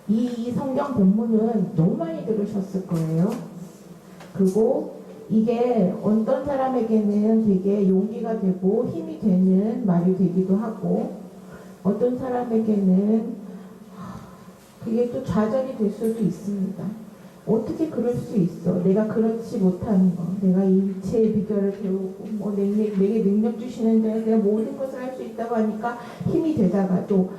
이 성경 본문은 너무 많이 들으셨을 거예요. 그리고 이게 어떤 사람에게는 되게 용기가 되고 힘이 되는 말이 되기도 하고, 어떤 사람에게는 그게 또 좌절이 될 수도 있습니다. 어떻게 그럴 수 있어? 내가 그렇지 못하는 거, 내가 일체의 비결을 배우고 내게 능력 주시는 자에 내가 모든 것을 할 수 있다고 하니까 힘이 되다가도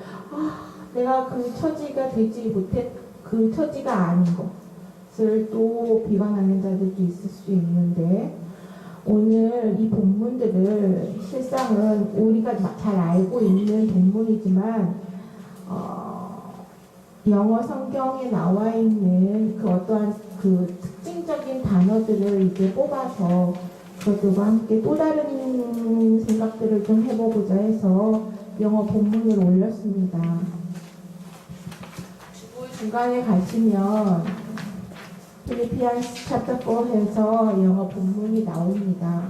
내가 그 처지가 되지 못해, 그 처지가 아닌 것을 또 비관하는 자들도 있을 수 있는데, 오늘 이 본문들을 실상은 우리가 잘 알고 있는 본문이지만 영어 성경에 나와 있는 그 어떠한 그 특징적인 단어들을 이제 뽑아서 그것들과 함께 또 다른 생각들을 좀 해보고자 해서 영어 본문을 올렸습니다. 중간에 가시면 필리피안스 챕터 4에서 영어 본문이 나옵니다.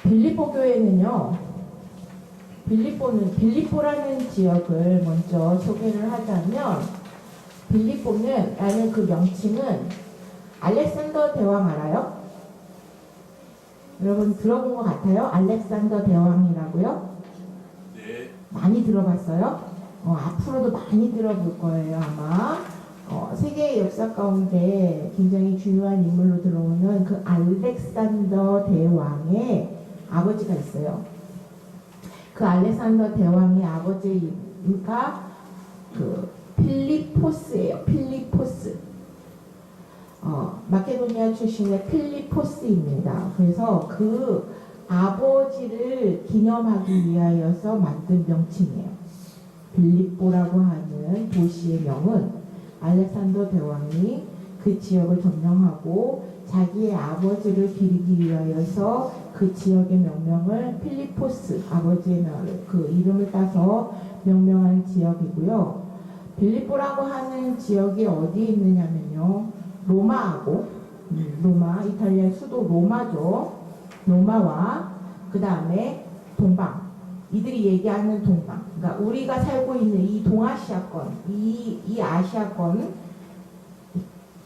빌립보 교회는요, 빌립보라는 지역을 먼저 소개를 하자면, 빌립보는 라는 그 명칭은 알렉산더 대왕 알아요? 여러분 들어본 것 같아요? 알렉산더 대왕이라고요? 네. 많이 들어봤어요? 앞으로도 많이 들어볼 거예요, 아마. 세계의 역사 가운데 굉장히 중요한 인물로 들어오는 그 알렉산더 대왕의 아버지가 있어요. 그 알렉산더 대왕의 아버지가 그 필리포스예요. 필리포스. 마케도니아 출신의 필리포스입니다. 그래서 그 아버지를 기념하기 위하여서 만든 명칭이에요. 빌립보라고 하는 도시의 명은 알렉산더 대왕이 그 지역을 점령하고 자기의 아버지를 기리기 위하여서 그 지역의 명명을 필리포스, 아버지의 그 이름을 따서 명명한 지역이고요. 빌립보라고 하는 지역이 어디에 있느냐면요, 로마하고 로마, 이탈리아의 수도 로마죠. 로마와 그 다음에 동방, 이들이 얘기하는 동방, 그러니까 우리가 살고 있는 이 동아시아권, 이 아시아권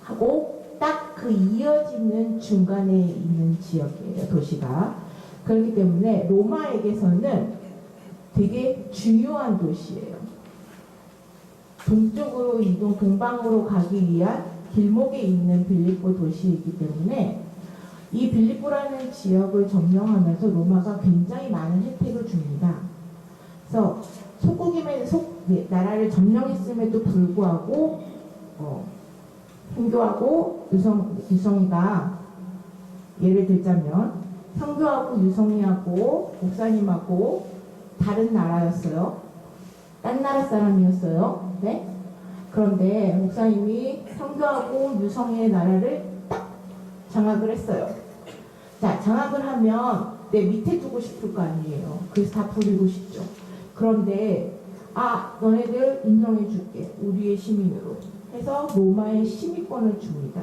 하고 딱 그 이어지는 중간에 있는 지역이에요, 도시가. 그렇기 때문에 로마에게서는 되게 중요한 도시예요. 동쪽으로 이동, 동방으로 가기 위한 길목에 있는 빌립보 도시이기 때문에 이 빌립보라는 지역을 점령하면서 로마가 굉장히 많은 혜택을 줍니다. 그래서 나라를 점령했음에도 불구하고 선교하고 유성이가, 예를 들자면 선교하고 유성이하고 목사님하고 다른 나라였어요. 딴 나라 사람이었어요. 네? 그런데 목사님이 선교하고 유성이의 나라를 딱 장악을 했어요. 자, 장악을 하면 내 밑에 두고 싶을 거 아니에요. 그래서 다 부리고 싶죠. 그런데 너네들 인정해 줄게, 우리의 시민으로 해서 로마의 시민권을 줍니다.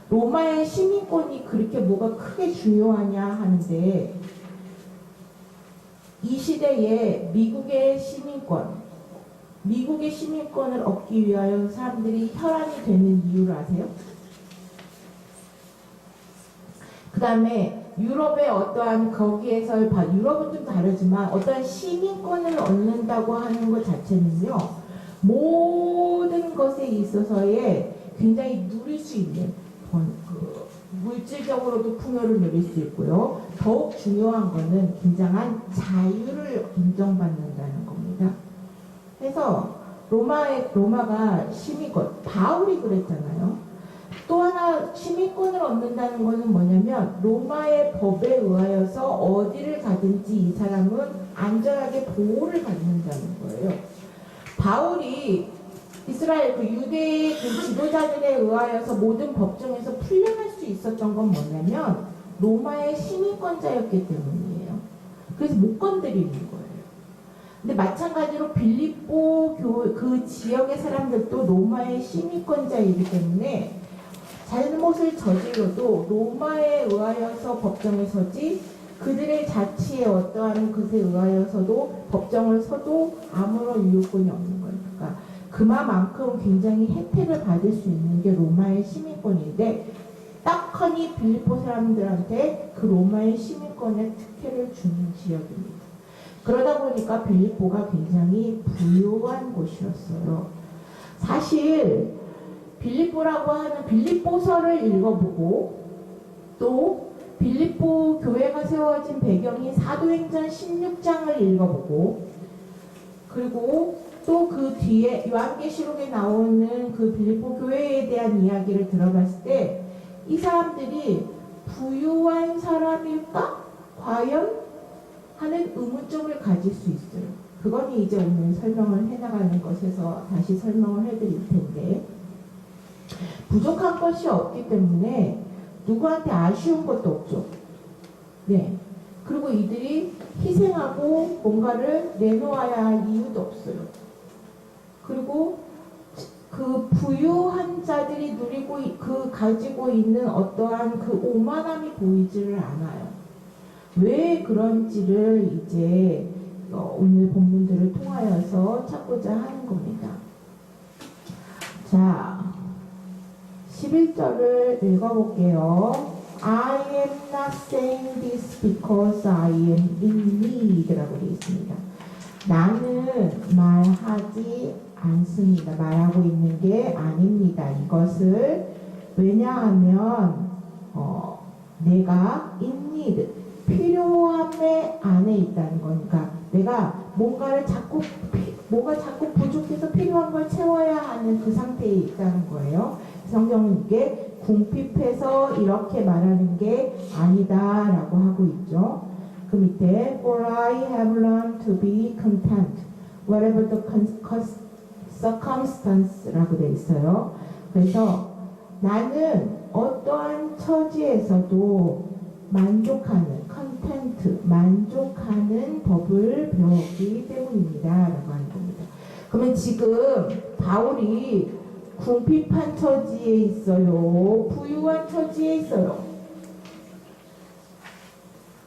로마의 시민권이 그렇게 뭐가 크게 중요하냐 하는데, 이 시대에 미국의 시민권을 얻기 위하여 사람들이 혈안이 되는 이유를 아세요? 그 다음에 유럽의 어떠한 거기에서 유럽은 좀 다르지만 어떠한 시민권을 얻는다고 하는 것 자체는요, 모든 것에 있어서의 굉장히 누릴 수 있는 물질적으로도 풍요를 누릴 수 있고요. 더욱 중요한 것은 굉장한 자유를 인정받는다는 겁니다. 그래서 로마가 시민권, 바울이 그랬잖아요. 또 하나 시민권을 얻는다는 것은 뭐냐면 로마의 법에 의하여서 어디를 가든지 이 사람은 안전하게 보호를 받는다는 거예요. 바울이 이스라엘 그 유대의 그 지도자들에 의하여서 모든 법정에서 풀려날 수 있었던 건 뭐냐면 로마의 시민권자였기 때문이에요. 그래서 못 건드리는 거예요. 근데 마찬가지로 빌립보 그 지역의 사람들도 로마의 시민권자이기 때문에 잘못을 저질러도 로마에 의하여서 법정에 서지 그들의 자치에 어떠한 것에 의하여서도 법정을 서도 아무런 유효권이 없는 거예요. 그러니까 그만큼 굉장히 혜택을 받을 수 있는 게 로마의 시민권인데 딱하니 빌립보 사람들한테 그 로마의 시민권의 특혜를 주는 지역입니다. 그러다 보니까 빌립보가 굉장히 부유한 곳이었어요. 사실 빌립보라고 하는 빌립보서를 읽어보고 또 빌립보 교회가 세워진 배경인 사도행전 16장을 읽어보고 그리고 또 그 뒤에 요한계시록에 나오는 그 빌립보 교회에 대한 이야기를 들어봤을 때 이 사람들이 부유한 사람일까? 과연? 하는 의문점을 가질 수 있어요. 그건 이제 오늘 설명을 해나가는 것에서 다시 설명을 해드릴 텐데 부족한 것이 없기 때문에 누구한테 아쉬운 것도 없죠. 네. 그리고 이들이 희생하고 뭔가를 내놓아야 할 이유도 없어요. 그리고 그 부유한 자들이 누리고 가지고 있는 어떠한 그 오만함이 보이지를 않아요. 왜 그런지를 이제 오늘 본문들을 통하여서 찾고자 하는 겁니다. 자, 11절을 읽어볼게요. I am not saying this because I am in need 라고 되어 있습니다. 나는 말하지 않습니다. 말하고 있는 게 아닙니다. 이것을 왜냐하면 내가 in need 필요함의 안에 있다는 거니까 내가 뭔가 자꾸 부족해서 필요한 걸 채워야 하는 그 상태에 있다는 거예요. 성경은 이게 궁핍해서 이렇게 말하는 게 아니다 라고 하고 있죠. 그 밑에 For I have learned to be content whatever the circumstance 라고 되어 있어요. 그래서 나는 어떠한 처지에서도 만족하는 컨텐트, 만족하는 법을 배웠기 때문입니다 라고 하는 겁니다. 그러면 지금 바울이 궁핍한 처지에 있어요? 부유한 처지에 있어요?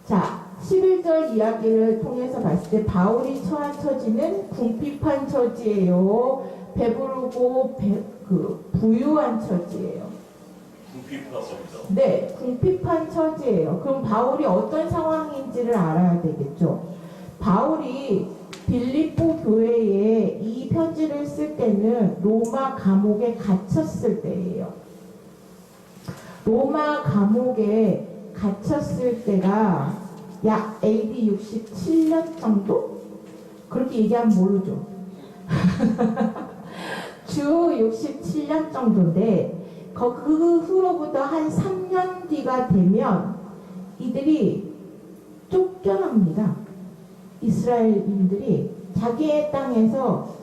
자, 11절 이야기를 통해서 봤을 때 바울이 처한 처지는 궁핍한 처지예요? 배부르고 부유한 처지예요? 궁핍한 겁니다. 네, 궁핍한 처지예요. 그럼 바울이 어떤 상황인지를 알아야 되겠죠. 바울이 빌립보 교회에 이 편지를 쓸 때는 로마 감옥에 갇혔을 때예요. 로마 감옥에 갇혔을 때가 약 AD 67년 정도? 그렇게 얘기하면 모르죠. 주 67년 정도인데 그 후로부터 한 3년 뒤가 되면 이들이 쫓겨납니다. 이스라엘인들이 자기의 땅에서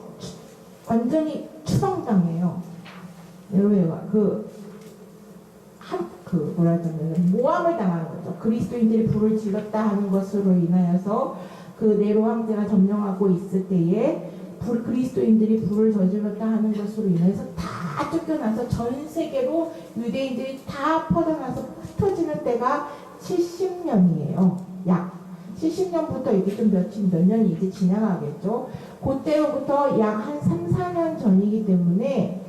완전히 추방당해요. 모함을 당하는 거죠. 그리스도인들이 불을 질렀다 하는 것으로 인하여서 그 네로 황제가 점령하고 있을 때에 그리스도인들이 불을 저질렀다 하는 것으로 인해서 다 쫓겨나서 전 세계로 유대인들이 다 퍼져나서 흩어지는 때가 70년이에요. 약 70년부터 이게 좀 몇 년이 이제 지나가겠죠. 그때로부터 약 한 3, 4년 전이기 때문에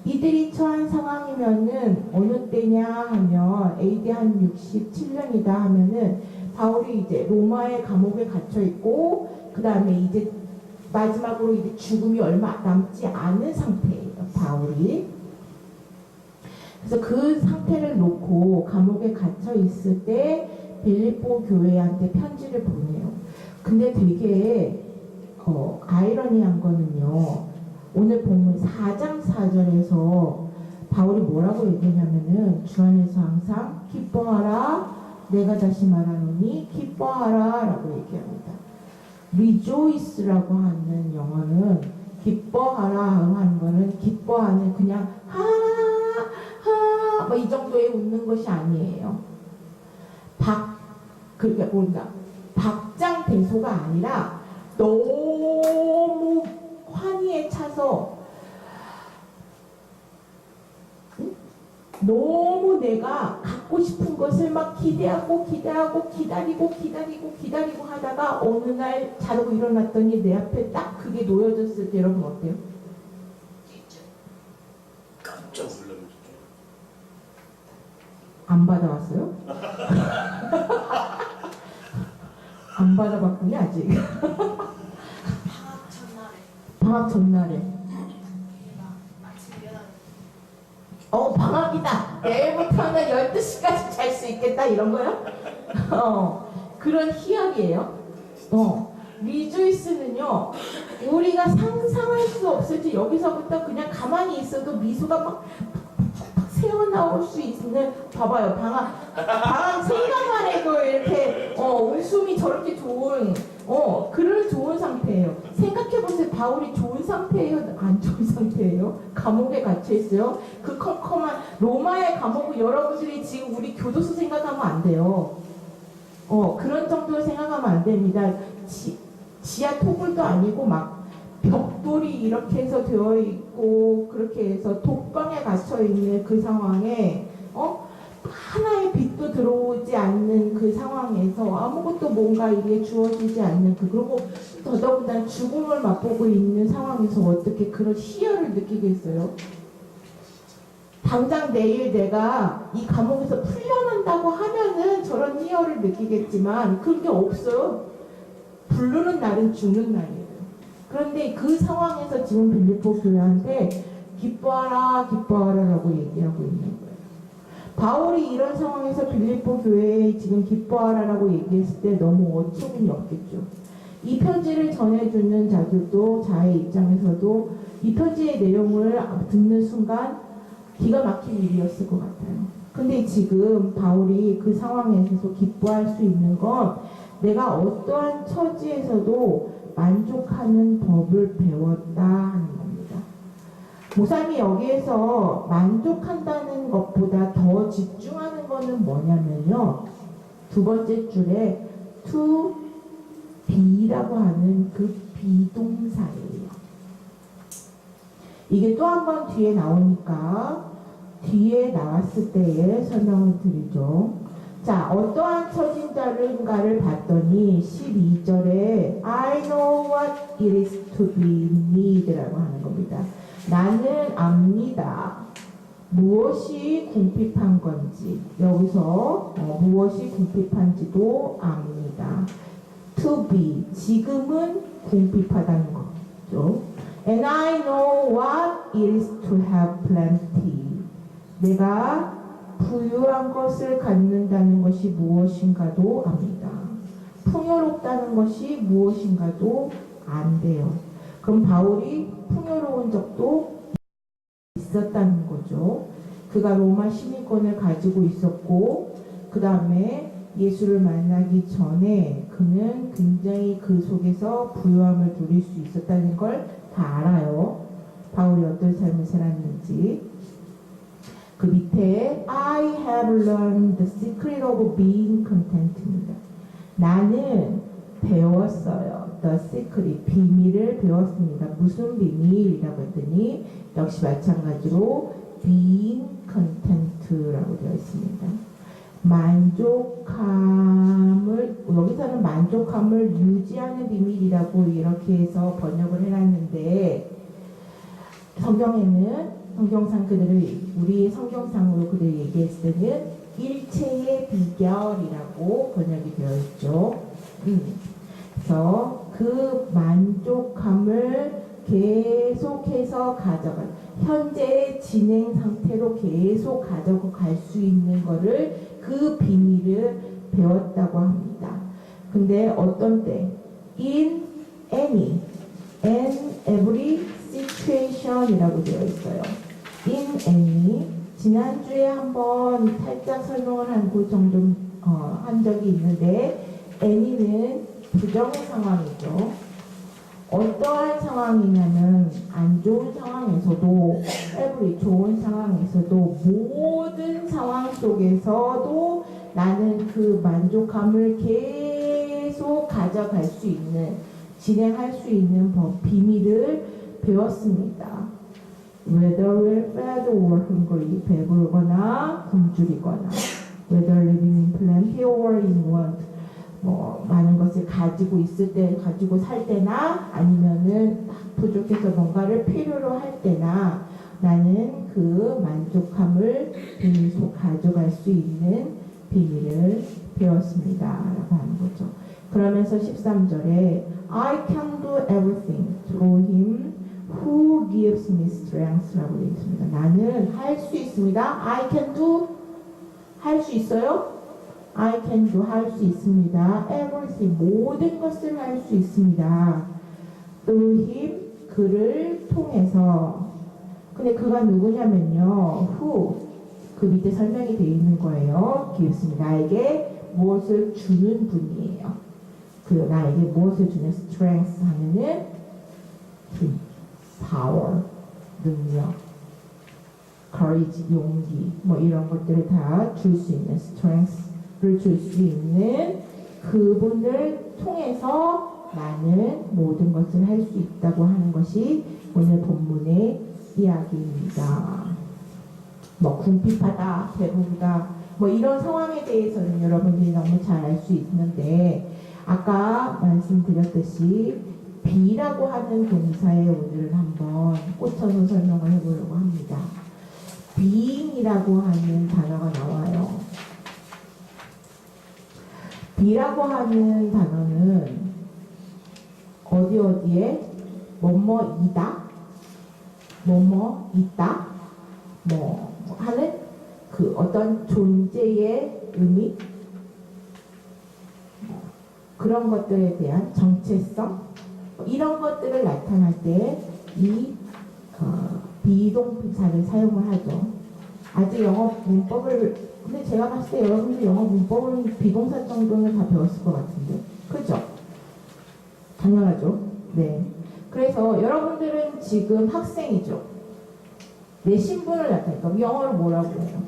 이들이 처한 상황이면은 어느 때냐 하면 AD 한 67년이다 하면은 바울이 이제 로마의 감옥에 갇혀 있고 그 다음에 이제 마지막으로 이제 죽음이 얼마 남지 않은 상태예요. 바울이. 그래서 그 상태를 놓고 감옥에 갇혀 있을 때 빌립보 교회한테 편지를 보내요. 근데 되게 아이러니한 거는요. 오늘 본문 4장 4절에서 바울이 뭐라고 얘기하냐면은 주 안에서 항상 기뻐하라 내가 다시 말하노니 기뻐하라 라고 얘기합니다. rejoice라고 하는 영어는 기뻐하라 하는 거는 기뻐하는 그냥 하하 뭐 이 정도에 웃는 것이 아니에요. 그러니까 뭔가 박장대소가 아니라 너무 환희에 차서 너무 내가 갖고 갖고 싶은 것을 막 기대하고 기다리고 하다가 어느 날 자고 일어났더니 내 앞에 딱 그게 놓여졌을 때 여러분 어때요? 깜짝 놀라면 안 받아왔어요? 안 받아봤군요 아직. 방학 전날에. 방학이다. 내일부터는 12시까지 잘 수 있겠다 이런 거요? 그런 희열이에요. 리조이스는요, 우리가 상상할 수 없을지 여기서부터 그냥 가만히 있어도 미소가 막 새어나올 수 있는, 봐봐요. 방학 생각만 해도 이렇게 웃음이 저렇게 좋은 그런 좋은 상태예요. 생각해보세요. 바울이 좋은 상태예요? 안 좋은 상태예요? 감옥에 갇혀있어요? 그 컴컴한 로마의 감옥을 여러분들이 지금 우리 교도소 생각하면 안 돼요. 그런 정도로 생각하면 안 됩니다. 지하 토굴도 아니고 막 벽돌이 이렇게 해서 되어 있고 그렇게 해서 독방에 갇혀 있는 그 상황에 하나의 빛도 들어오지 않는 그 상황에서 아무것도 뭔가 이게 주어지지 않는 그리고 더더군다나 죽음을 맛보고 있는 상황에서 어떻게 그런 희열을 느끼겠어요? 당장 내일 내가 이 감옥에서 풀려난다고 하면은 저런 희열을 느끼겠지만 그게 없어요. 부르는 날은 죽는 날이에요. 그런데 그 상황에서 지금 빌립보 교회한테 기뻐하라 라고 얘기하고 있는 거예요. 바울이 이런 상황에서 빌립보 교회에 지금 기뻐하라라고 얘기했을 때 너무 어처구니 없겠죠. 이 편지를 전해주는 자들도 자의 입장에서도 이 편지의 내용을 듣는 순간 기가 막힌 일이었을 것 같아요. 근데 지금 바울이 그 상황에서 기뻐할 수 있는 건 내가 어떠한 처지에서도 만족하는 법을 배웠다 하는 겁니다. 목사님이 여기에서 만족한다는 것보다 더 집중하는 거는 뭐냐면요. 두 번째 줄에 to be라고 하는 그 비동사예요. 이게 또 한 번 뒤에 나오니까 뒤에 나왔을 때에 설명을 드리죠. 자, 어떠한 처진자인가를 봤더니 12절에 I know what it is to be in need라고 하는 겁니다. 나는 압니다. 무엇이 궁핍한 건지 여기서 무엇이 궁핍한지도 압니다. To be 지금은 궁핍하다는 거죠. And I know what it is to have plenty. 내가 부유한 것을 갖는다는 것이 무엇인가도 압니다. 풍요롭다는 것이 무엇인가도 안돼요. 그럼 바울이 풍요로운 적도 있었다는 거죠. 그가 로마 시민권을 가지고 있었고 그 다음에 예수를 만나기 전에 그는 굉장히 그 속에서 부유함을 누릴 수 있었다는 걸 다 알아요. 바울이 어떤 삶을 살았는지. 그 밑에 I have learned the secret of being content입니다. 나는 배웠어요. The secret, 비밀을 배웠습니다. 무슨 비밀이라고 했더니 역시 마찬가지로 being content라고 되어 있습니다. 만족함을, 여기서는 만족함을 유지하는 비밀이라고 이렇게 해서 번역을 해놨는데 성경에는 성경상 우리 성경상으로 그들이 얘기했을 때는 일체의 비결이라고 번역이 되어 있죠. 그래서 그 만족함을 계속해서 현재의 진행 상태로 계속 가져갈 수 있는 거를 그 비밀을 배웠다고 합니다. 근데 어떤 때? In any and every situation이라고 되어 있어요. In any 지난주에 한번 살짝 설명을 한 그 정도 한 적이 있는데 any는 부정의 상황이죠. 어떠한 상황이냐면 안 좋은 상황에서도 every 좋은 상황에서도 모든 상황 속에서도 나는 그 만족함을 계속 가져갈 수 있는 진행할 수 있는 비밀을 배웠습니다. Whether we're fed or hungry 배부르거나 굶주리거나 whether living in plenty or in want. 뭐 많은 것을 가지고 있을 때, 가지고 살 때나 아니면은 부족해서 뭔가를 필요로 할 때나 나는 그 만족함을 비밀 속 가져갈 수 있는 비밀을 배웠습니다. 라고 하는 거죠. 그러면서 13절에 I can do everything through him who gives me strength 라고 되어 있습니다. 나는 할 수 있습니다. I can do 할 수 있어요? I can do 할 수 있습니다. everything 모든 것을 할 수 있습니다. through him 그를 통해서. 근데 그가 누구냐면요. who 그 밑에 설명이 되어 있는 거예요. gives 나에게 무엇을 주는 분이에요. 그 나에게 무엇을 주는 strength 하면은 힘, power, 능력, courage, 용기 뭐 이런 것들을 다 줄 수 있는 strength를 줄 수 있는 그분을 통해서 나는 모든 것을 할 수 있다고 하는 것이 오늘 본문의 이야기입니다. 뭐 궁핍하다, 배부르다 뭐 이런 상황에 대해서는 여러분들이 너무 잘 알 수 있는데 아까 말씀드렸듯이 be라고 하는 동사에 오늘은 한번 꽂혀서 설명을 해보려고 합니다. being이라고 하는 단어가 나와요. be라고 하는 단어는 어디에 뭐뭐이다, 뭐뭐 있다 뭐 하는 그 어떤 존재의 의미 그런 것들에 대한 정체성 이런 것들을 나타날 때 이 비동사를 사용을 하죠. 아직 영어 문법을 근데 제가 봤을 때 여러분들 영어 문법은 비동사 정도는 다 배웠을 것 같은데 그죠? 당연하죠. 네. 그래서 여러분들은 지금 학생이죠. 내 신분을 나타내니까 영어로 뭐라고 해요?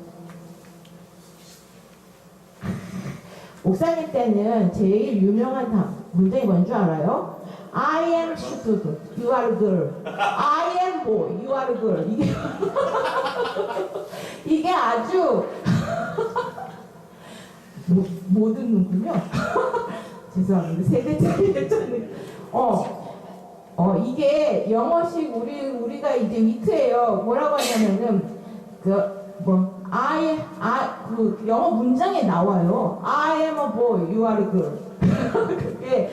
목사님 때는 제일 유명한 문장이 뭔 줄 알아요? I am student, you are girl. I am boy, you are girl. 이게 아주 못 듣는군요. 죄송합니다. 세대 차이를 쳤네. 이게 영어식 우리가 이제 위트예요. 뭐라고 하냐면은 그 영어 문장에 나와요. I am a boy, you are a girl. 그게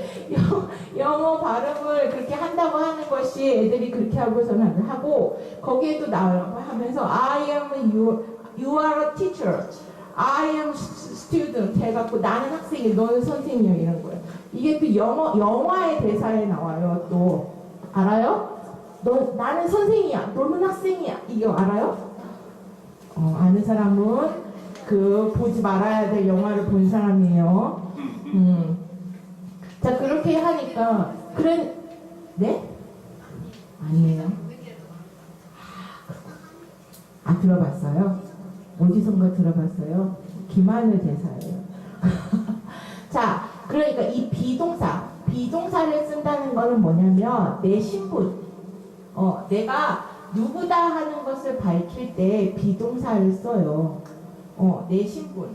영어 발음을 그렇게 한다고 하는 것이 애들이 그렇게 하고서는 하고 거기에도 나와요. 하면서 I am you are a teacher. I am student 해갖고 나는 학생이 너는 선생님이야 이런 거예요. 이게 또 영화의 대사에 나와요. 또 알아요? 나는 선생이야. 너는 학생이야. 이거 알아요? 아는 사람은 그 보지 말아야 될 영화를 본 사람이에요. 자 그렇게 하니까 네? 아니에요. 들어봤어요? 어디선가 들어봤어요? 김하늘 대사예요. 자 그러니까 이 비동사를 쓴다는 거는 뭐냐면 내 신분 내가 누구다 하는 것을 밝힐 때 비동사를 써요. 내 신분.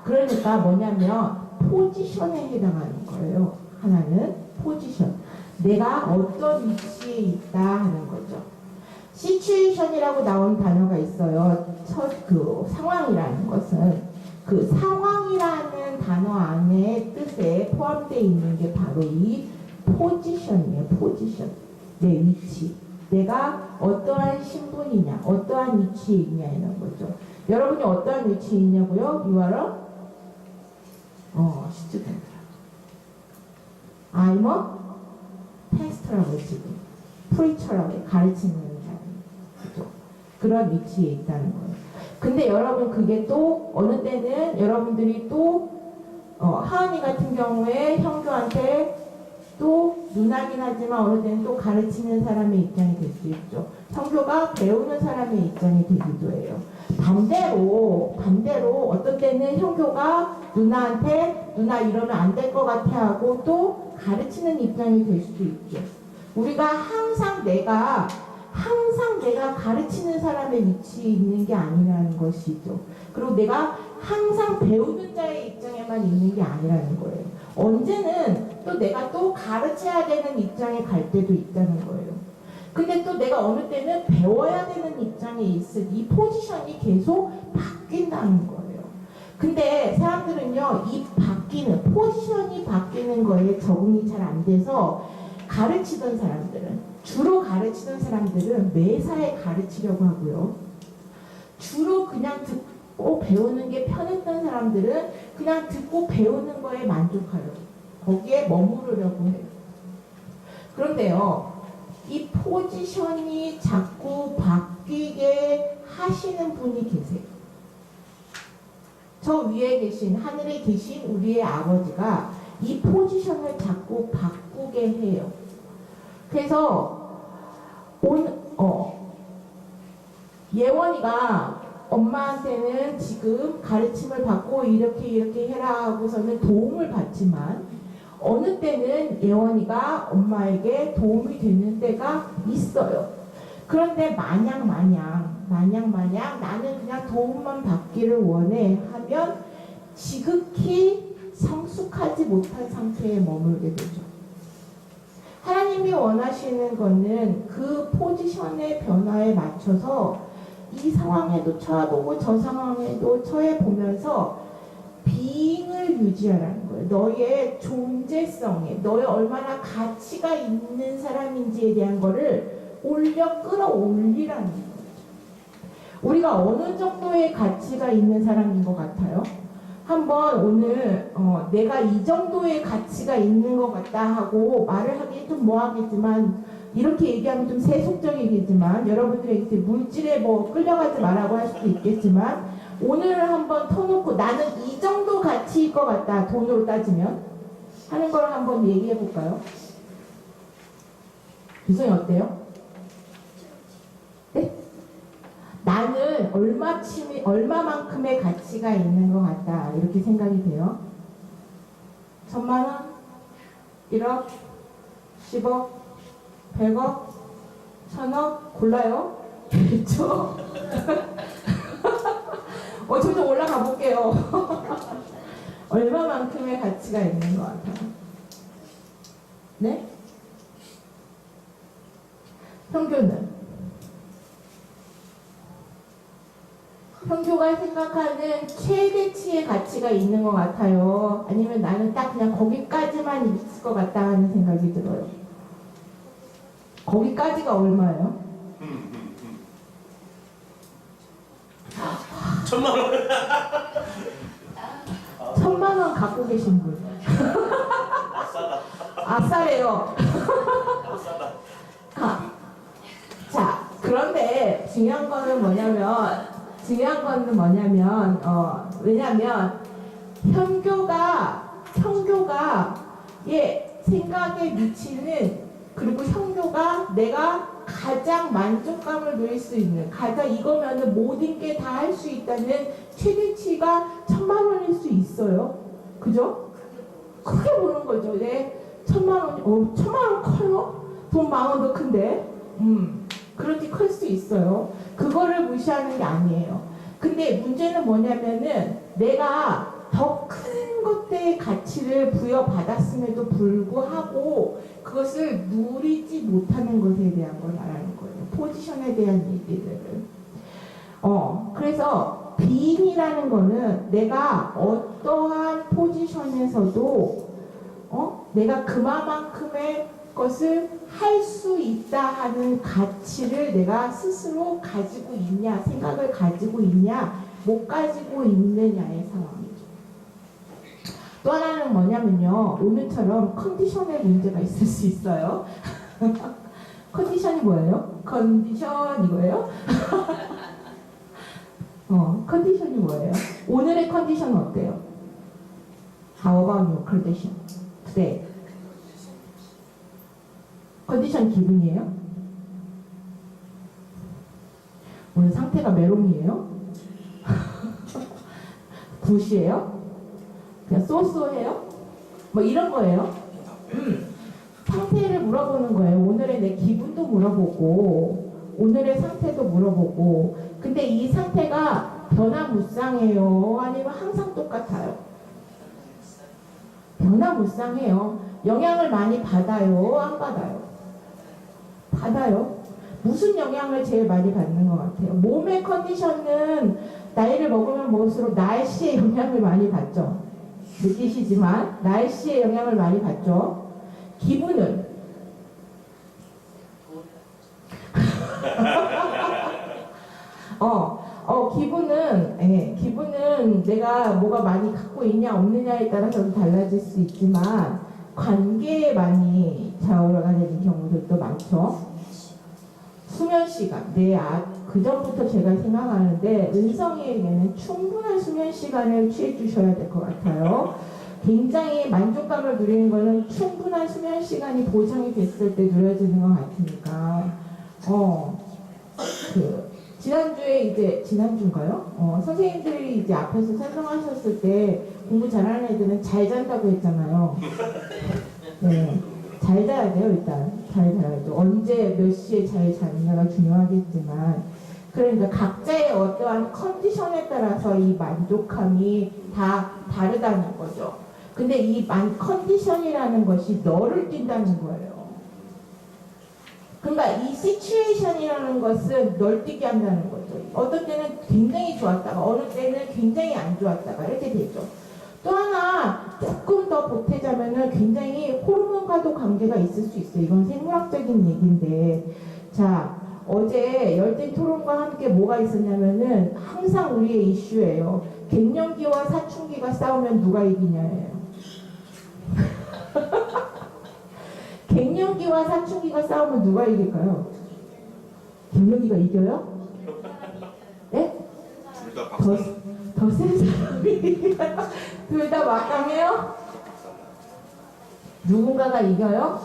그러니까 뭐냐면 포지션에 해당하는 거예요. 하나는 포지션. 내가 어떤 위치에 있다 하는 거죠. 시츄에이션이라고 나온 단어가 있어요. 그 상황이라는 것은 그 상황이라는 단어 안에 뜻에 포함되어 있는 게 바로 이 포지션이에요. 포지션. 내 위치. 내가 어떠한 신분이냐, 어떠한 위치에 있냐 이런 거죠. 여러분이 어떠한 위치에 있냐고요? You are a student. I'm a pastor라고 지금 preacher라고 가르치는 사람. 그죠? 그런 위치에 있다는 거예요. 근데 여러분 그게 또 어느 때는 여러분들이 또 하은이 같은 경우에 형규한테 또 누나긴 하지만 어느 때는 또 가르치는 사람의 입장이 될 수 있죠. 형규가 배우는 사람의 입장이 되기도 해요. 반대로 어떤 때는 형규가 누나한테 누나 이러면 안 될 것 같아 하고 또 가르치는 입장이 될 수도 있죠. 우리가 항상 내가 가르치는 사람의 위치에 있는 게 아니라는 것이죠. 그리고 내가 항상 배우는 자의 입장에만 있는 게 아니라는 거예요. 언제는 또 내가 또 가르쳐야 되는 입장에 갈 때도 있다는 거예요. 근데 또 내가 어느 때는 배워야 되는 입장에 있을 이 포지션이 계속 바뀐다는 거예요. 근데 사람들은요, 이 바뀌는, 포지션이 바뀌는 거에 적응이 잘 안 돼서 가르치던 사람들은, 주로 가르치던 사람들은 매사에 가르치려고 하고요. 주로 그냥 듣고 배우는 게 편했던 사람들은 그냥 듣고 배우는 거에 만족하려고, 거기에 머무르려고 해요. 그런데요, 이 포지션이 자꾸 바뀌게 하시는 분이 계세요. 저 위에 계신, 하늘에 계신 우리의 아버지가 이 포지션을 자꾸 바꾸게 해요. 그래서 예원이가 엄마한테는 지금 가르침을 받고 이렇게 해라 하고서는 도움을 받지만 어느 때는 예원이가 엄마에게 도움이 되는 때가 있어요. 그런데 마냥 나는 그냥 도움만 받기를 원해 하면 지극히 성숙하지 못한 상태에 머물게 되죠. 하나님이 원하시는 것은 그 포지션의 변화에 맞춰서 이 상황에도 처해보고 저 상황에도 처해보면서 비잉을 유지하라는 거예요. 너의 존재성에, 너의 얼마나 가치가 있는 사람인지에 대한 거를 끌어올리라는 거죠. 우리가 어느 정도의 가치가 있는 사람인 것 같아요? 한번 오늘 내가 이 정도의 가치가 있는 것 같다 하고 말을 하기 좀 뭐하겠지만 이렇게 얘기하면 좀 세속적이겠지만 여러분들에게 물질에 끌려가지 말라고 할 수도 있겠지만 오늘 한번 터놓고 나는 이 정도 가치일 것 같다, 돈으로 따지면 하는 걸 한번 얘기해 볼까요? 유성이 어때요? 네? 나는 얼마만큼의 가치가 있는 것 같다 이렇게 생각이 돼요. 1,000만 원? 1억? 10억? 100억? 1,000억? 골라요? 그렇죠? 점점 올라가 볼게요. 얼마만큼의 가치가 있는 것 같아요? 네? 평균은? 평균가 생각하는 최대치의 가치가 있는 것 같아요? 아니면 나는 딱 그냥 거기까지만 있을 것 같다 하는 생각이 들어요? 거기까지가 얼마예요? 1,000만 원. 1,000만 원 갖고 계신 분. 아싸다. 아싸래요. 아싸다. 자, 그런데 중요한 거는 뭐냐면, 왜냐면, 현교가의 생각에 미치는, 그리고 현교가 내가 가장 만족감을 누릴 수 있는, 이거면은 모든 게 다 할 수 있다는 최대치가 1,000만 원일 수 있어요. 그죠? 크게 보는 거죠. 네, 1,000만 원이, 1,000만 원 커요? 돈 10,000원도 큰데? 그렇게 클 수 있어요. 그거를 무시하는 게 아니에요. 근데 문제는 뭐냐면은 내가 더 큰 것들의 가치를 부여받았음에도 불구하고 그것을 누리지 못하는 것에 대한 걸 말하는 거예요. 포지션에 대한 얘기들을. 그래서 비인이라는 거는 내가 어떠한 포지션에서도 내가 그만큼의 것을 할 수 있다 하는 가치를 내가 스스로 가지고 있냐, 생각을 가지고 있냐, 못 가지고 있느냐의 상황이죠. 또 하나는 뭐냐면요, 오늘처럼 컨디션에 문제가 있을 수 있어요. 컨디션이 뭐예요? 컨디션 이거예요? 컨디션이 뭐예요? 오늘의 컨디션은 어때요? How about your condition today? 컨디션 기분이에요? 오늘 상태가 메롱이에요? 굿이에요? 그냥 쏘쏘해요? 뭐 이런 거예요? 상태를 물어보는 거예요. 오늘의 내 기분도 물어보고 오늘의 상태도 물어보고 근데 이 상태가 변화무쌍해요? 아니면 항상 똑같아요? 변화무쌍해요. 영향을 많이 받아요? 안 받아요? 받아요. 무슨 영향을 제일 많이 받는 것 같아요? 몸의 컨디션은 나이를 먹으면 먹을수록 날씨의 영향을 많이 받죠. 느끼시지만 날씨의 영향을 많이 받죠. 기분은 기분은 내가 뭐가 많이 갖고 있냐 없느냐에 따라서 달라질 수 있지만 관계에 많이 좌우가 되는 경우들도 많죠. 수면 시간, 그 전부터 제가 생각하는데 은성이에게는 충분한 수면 시간을 취해 주셔야 될 것 같아요. 굉장히 만족감을 누리는 거는 충분한 수면 시간이 보장이 됐을 때 누려지는 것 같으니까 지난주인가요? 선생님들이 이제 앞에서 설명하셨을 때 공부 잘하는 애들은 잘 잔다고 했잖아요. 네, 잘 자야 돼요. 일단 잘 자야죠. 언제 몇 시에 잘 자느냐가 중요하겠지만 그러니까 각자의 어떠한 컨디션에 따라서 이 만족함이 다 다르다는 거죠. 근데 이 컨디션이라는 것이 너를 뛴다는 거예요. 그러니까 이 시츄에이션이라는 것은 널 뛰게 한다는 거죠. 어떤 때는 굉장히 좋았다가 어느 때는 굉장히 안 좋았다가 이렇게 되죠. 또 하나 조금 더 보태자면은 굉장히 호르몬과도 관계가 있을 수 있어요. 이건 생물학적인 얘기인데 자 어제 열띤 토론과 함께 뭐가 있었냐면은 항상 우리의 이슈예요. 갱년기와 사춘기가 싸우면 누가 이기냐예요. 갱년기와 사춘기가 싸우면 누가 이길까요? 갱년기가 이겨요? 네? 더 센 사람이 둘 다 막강해요? 누군가가 이겨요?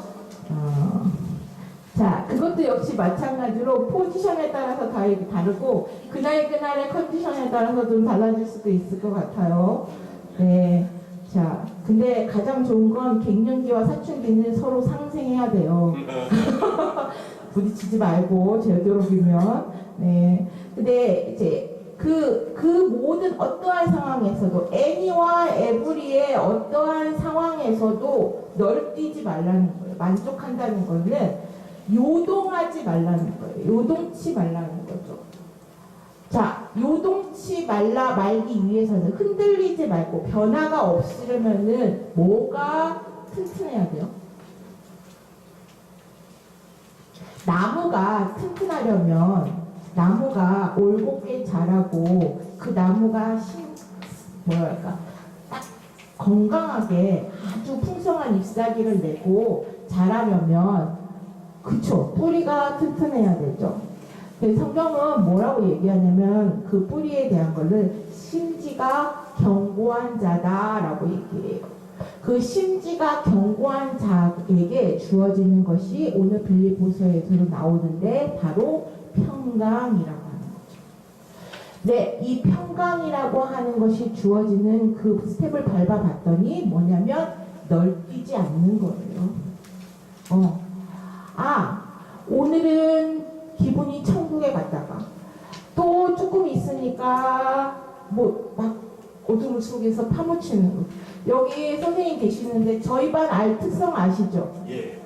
자, 그것도 역시 마찬가지로 포지션에 따라서 다르고 그날의 컨디션에 따라서 좀 달라질 수도 있을 것 같아요. 네. 자, 근데 가장 좋은 건 갱년기와 사춘기는 서로 상생해야 돼요. 부딪히지 말고 되도록이면. 네. 근데 이제 그 모든 어떠한 상황에서도 애니와 에브리의 어떠한 상황에서도 널 뛰지 말라는 거예요. 만족한다는 거는 요동하지 말라는 거예요. 요동치 말라는 거죠. 자, 요동치 말기 위해서는 흔들리지 말고 변화가 없으려면은 뭐가 튼튼해야 돼요? 나무가 튼튼하려면 나무가 올곧게 자라고 그 나무가 딱 건강하게 아주 풍성한 잎사귀를 내고 자라려면 그쵸 뿌리가 튼튼해야 되죠. 성경은 뭐라고 얘기하냐면 그 뿌리에 대한 거를 심지가 견고한 자다라고 얘기해요. 그 심지가 견고한 자에게 주어지는 것이 오늘 빌립보서에서도 나오는데 바로 평강이라고 하는 거죠. 네, 이 평강이라고 하는 것이 주어지는 그 스텝을 밟아봤더니 뭐냐면 널 뛰지 않는 거예요. 오늘은 기분이 천국에 갔다가 또 조금 있으니까 막 어둠 속에서 파묻히는 거. 여기 선생님 계시는데 저희 반 특성 아시죠? 예.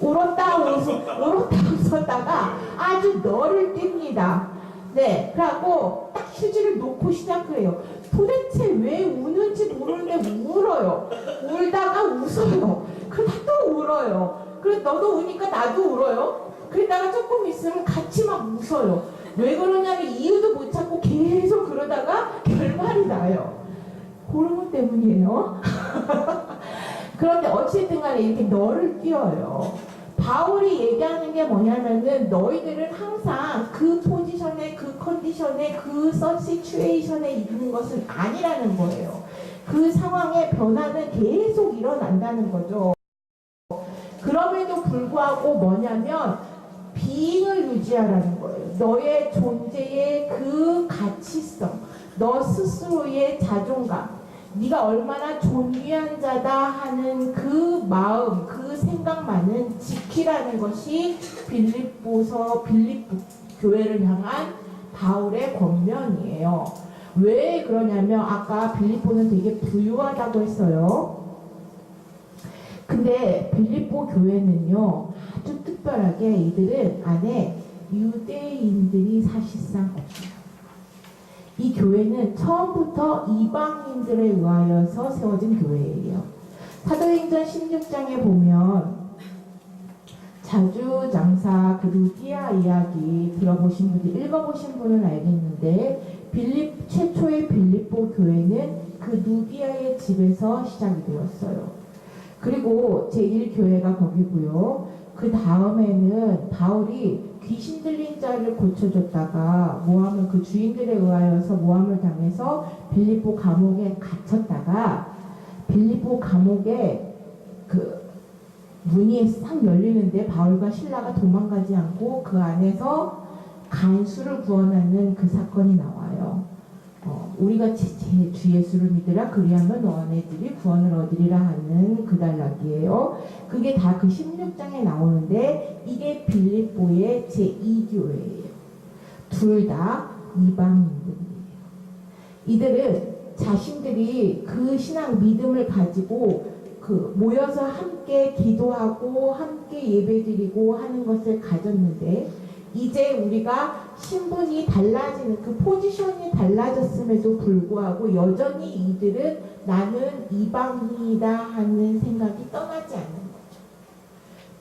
울었다 웃었다가 아주 너를 띱니다. 네, 그래갖고 딱 휴지를 놓고 시작을 해요. 도대체 왜 우는지 모르는데 울어요. 울다가 웃어요. 그러다 또 울어요. 그래 너도 우니까 나도 울어요. 그러다가 조금 있으면 같이 막 웃어요. 왜 그러냐면 이유도 못 찾고 계속 그러다가 결말이 나요. 호르몬 때문이에요. 그런데 어쨌든 간에 이렇게 너를 띄워요. 바울이 얘기하는 게 뭐냐면은 너희들은 항상 그 포지션에 그 컨디션에 그 시츄에이션에 있는 것은 아니라는 거예요. 그 상황의 변화는 계속 일어난다는 거죠. 그럼에도 불구하고 뭐냐면 비잉을 유지하라는 거예요. 너의 존재의 그 가치성, 너 스스로의 자존감, 네가 얼마나 존귀한 자다 하는 그 마음, 그 생각만은 지키라는 것이 빌립 교회를 향한 바울의 권면이에요. 왜 그러냐면 아까 빌립보는 되게 부유하다고 했어요. 근데 빌립보 교회는요 아주 특별하게 이들은 안에 유대인들이 사실상 없어요. 이 교회는 처음부터 이방인들에 의하여서 세워진 교회예요. 사도행전 16장에 보면 자주장사 그 루디아 이야기 들어보신 분들, 읽어보신 분은 알겠는데 최초의 빌립보 교회는 그 루디아의 집에서 시작이 되었어요. 그리고 제1교회가 거기고요. 그 다음에는 바울이 귀신 들린 자를 고쳐줬다가 모함을 그 주인들에 의하여서 모함을 당해서 빌립보 감옥에 갇혔다가 빌립보 감옥에 그 문이 싹 열리는데 바울과 실라가 도망가지 않고 그 안에서 간수를 구원하는 그 사건이 나와요. 우리가 주 예수를 믿으라 그리하면 너네들이 구원을 얻으리라 하는 그 단락이에요. 그게 다 그 16장에 나오는데 이게 빌립보의 제2교회예요. 둘 다 이방인들이에요. 이들은 자신들이 그 신앙 믿음을 가지고 모여서 함께 기도하고 함께 예배드리고 하는 것을 가졌는데 이제 우리가 신분이 달라지는 그 포지션이 달라졌음에도 불구하고 여전히 이들은 나는 이방인이다 하는 생각이 떠나지 않는 거죠.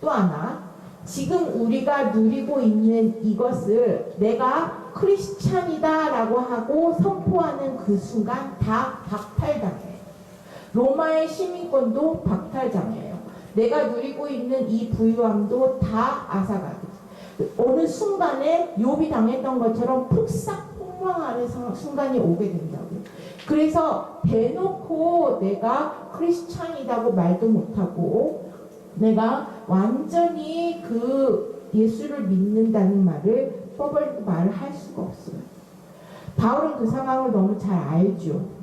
또 하나, 지금 우리가 누리고 있는 이것을 내가 크리스찬이다 라고 하고 선포하는 그 순간 다 박탈당해요. 로마의 시민권도 박탈당해요. 내가 누리고 있는 이 부유함도 다 앗아가고 어느 순간에 욥이 당했던 것처럼 폭삭 폭망하는 순간이 오게 된다고요. 그래서 대놓고 내가 크리스찬이라고 말도 못하고 내가 완전히 그 예수를 믿는다는 말을 뻐벌고 말을 할 수가 없어요. 바울은 그 상황을 너무 잘 알죠.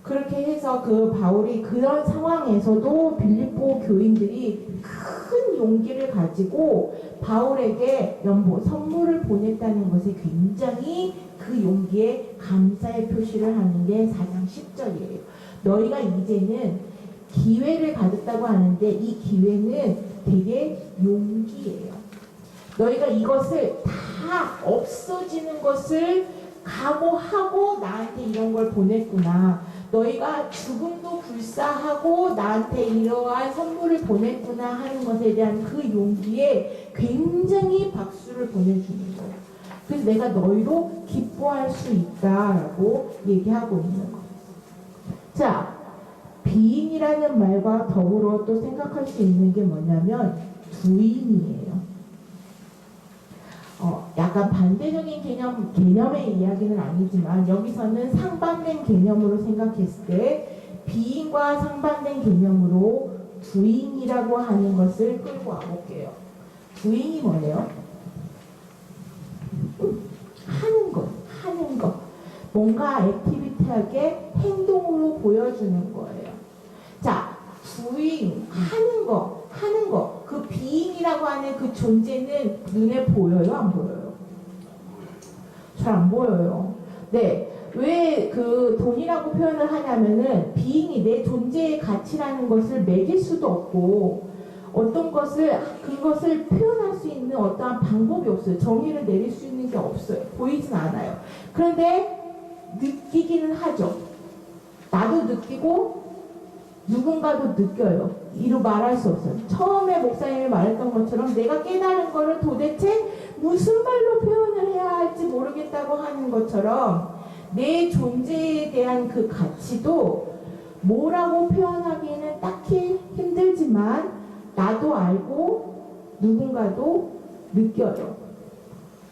그렇게 해서 그 바울이 그런 상황에서도 빌립보 교인들이 큰 용기를 가지고 바울에게 선물을 보냈다는 것에 굉장히 그 용기에 감사의 표시를 하는 게 4장 10절이에요. 너희가 이제는 기회를 가졌다고 하는데 이 기회는 되게 용기예요. 너희가 이것을 다 없어지는 것을 각오하고 나한테 이런 걸 보냈구나. 너희가 죽음도 불사하고 나한테 이러한 선물을 보냈구나 하는 것에 대한 그 용기에 굉장히 박수를 보내주는 거예요. 그래서 내가 너희로 기뻐할 수 있다라고 얘기하고 있는 거예요. 자, 비인이라는 말과 더불어 또 생각할 수 있는 게 뭐냐면 부인이에요. 약간 반대적인 개념의 이야기는 아니지만 여기서는 상반된 개념으로 생각했을 때 비인과 상반된 개념으로 부인이라고 하는 것을 끌고 와볼게요. 부인이 뭐예요? 하는 것. 뭔가 액티비티하게 행동으로 보여주는 거예요. 자, 부인, 하는 거. 그 비인이라고 하는 그 존재는 눈에 보여요? 안 보여요? 잘 안 보여요. 네. 왜 그 돈이라고 표현을 하냐면은 비인이 내 존재의 가치라는 것을 매길 수도 없고 어떤 그것을 표현할 수 있는 어떠한 방법이 없어요. 정의를 내릴 수 있는 게 없어요. 보이진 않아요. 그런데 느끼기는 하죠. 나도 느끼고 누군가도 느껴요. 이루 말할 수 없어요. 처음에 목사님이 말했던 것처럼 내가 깨달은 거를 도대체 무슨 말로 표현을 해야 할지 모르겠다고 하는 것처럼 내 존재에 대한 그 가치도 뭐라고 표현하기에는 딱히 힘들지만 나도 알고 누군가도 느껴요.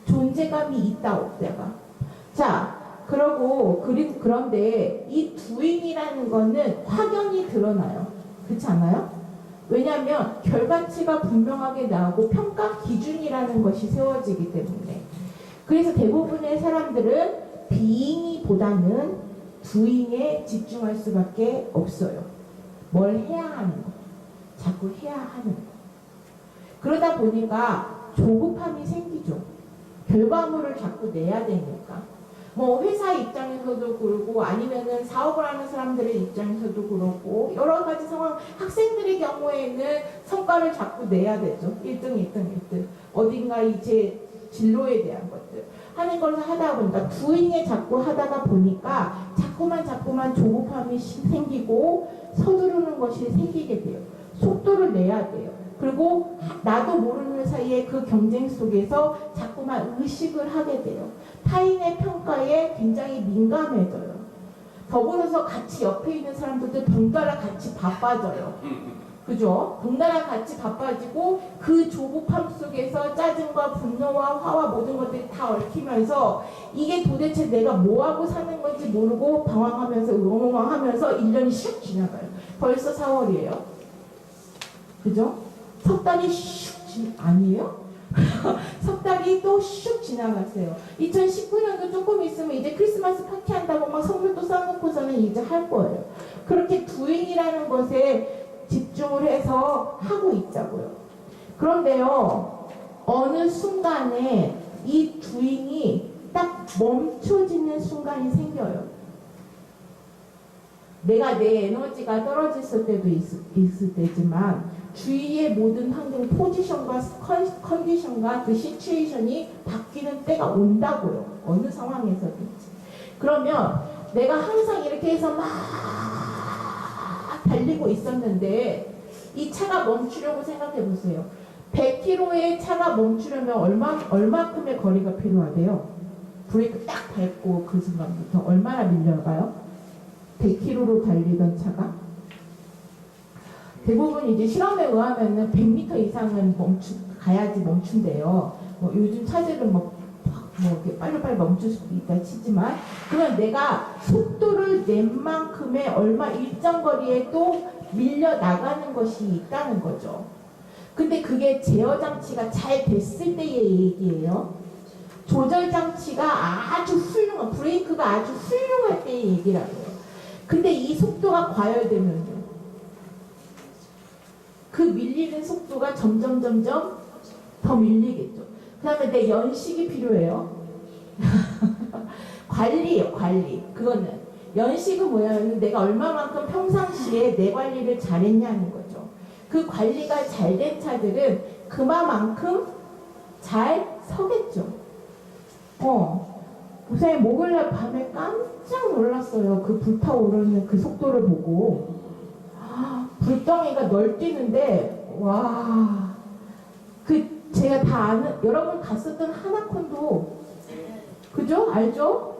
존재감이 있다 없다가. 자, 그런데 이 부인이라는 거는 확연히 드러나요. 그렇지 않아요? 왜냐하면 결과치가 분명하게 나오고 평가 기준이라는 것이 세워지기 때문에. 그래서 대부분의 사람들은 비인이보다는 두인에 집중할 수밖에 없어요. 뭘 해야 하는 거. 자꾸 해야 하는 거. 그러다 보니까 조급함이 생기죠. 결과물을 자꾸 내야 되니까. 뭐 회사 입장에서도 그렇고 아니면은 사업을 하는 사람들의 입장에서도 그렇고 여러 가지 상황, 학생들의 경우에는 성과를 자꾸 내야 되죠. 1등. 어딘가 이제 진로에 대한 것들 하는 걸 하다 보니까 두잉에 자꾸 하다가 보니까 자꾸만 조급함이 생기고 서두르는 것이 생기게 돼요. 속도를 내야 돼요. 그리고 나도 모르는 사이에 그 경쟁 속에서 자꾸만 의식을 하게 돼요. 타인의 평가에 굉장히 민감해져요. 더불어서 같이 옆에 있는 사람들도 덩달아 같이 바빠져요. 그죠? 덩달아 같이 바빠지고 그 조급함 속에서 짜증과 분노와 화와 모든 것들이 다 얽히면서 이게 도대체 내가 뭐하고 사는 건지 모르고 방황하면서 엉엉하면서 1년이 슉 지나가요. 벌써 4월이에요. 그죠? 석 달이 아니에요? 석 달이 또 슉 지나갔어요. 2019년도 조금 있으면 이제 크리스마스 파티 한다고 막 선물도 싸놓고서는 이제 할 거예요. 그렇게 두잉이라는 것에 집중을 해서 하고 있자고요. 그런데요, 어느 순간에 이 두잉이 딱 멈춰지는 순간이 생겨요. 내가 내 에너지가 떨어졌을 때도 있을 때지만 주위의 모든 환경, 포지션과 컨디션과 그 시츄에이션이 바뀌는 때가 온다고요. 어느 상황에서든지. 그러면 내가 항상 이렇게 해서 막 달리고 있었는데 이 차가 멈추려고 생각해 보세요. 100km의 차가 멈추려면 얼마큼의 거리가 필요하대요? 브레이크 딱 밟고 그 순간부터 얼마나 밀려가요? 100km로 달리던 차가 대부분 이제 실험에 의하면은 100m 이상은 가야지 멈춘대요. 뭐 요즘 차들은 뭐 이렇게 빨리빨리 멈출 수도 있다 치지만, 그러면 내가 속도를 낸 만큼의 얼마 일정 거리에 또 밀려 나가는 것이 있다는 거죠. 근데 그게 제어 장치가 잘 됐을 때의 얘기예요. 조절 장치가 아주 훌륭한, 브레이크가 아주 훌륭할 때의 얘기라고요. 근데 이 속도가 과열되면요, 그 밀리는 속도가 점점 더 밀리겠죠. 그 다음에 내 연식이 필요해요. 관리예요, 관리. 그거는 연식은 뭐냐면 내가 얼마만큼 평상시에 내 관리를 잘했냐는 거죠. 그 관리가 잘 된 차들은 그만큼 잘 서겠죠. 목사님 목요일날 밤에 깜짝 놀랐어요. 그 불타오르는 그 속도를 보고. 불덩이가 널뛰는데, 와, 제가 다 아는, 여러분 갔었던 하나콘도, 그죠? 알죠?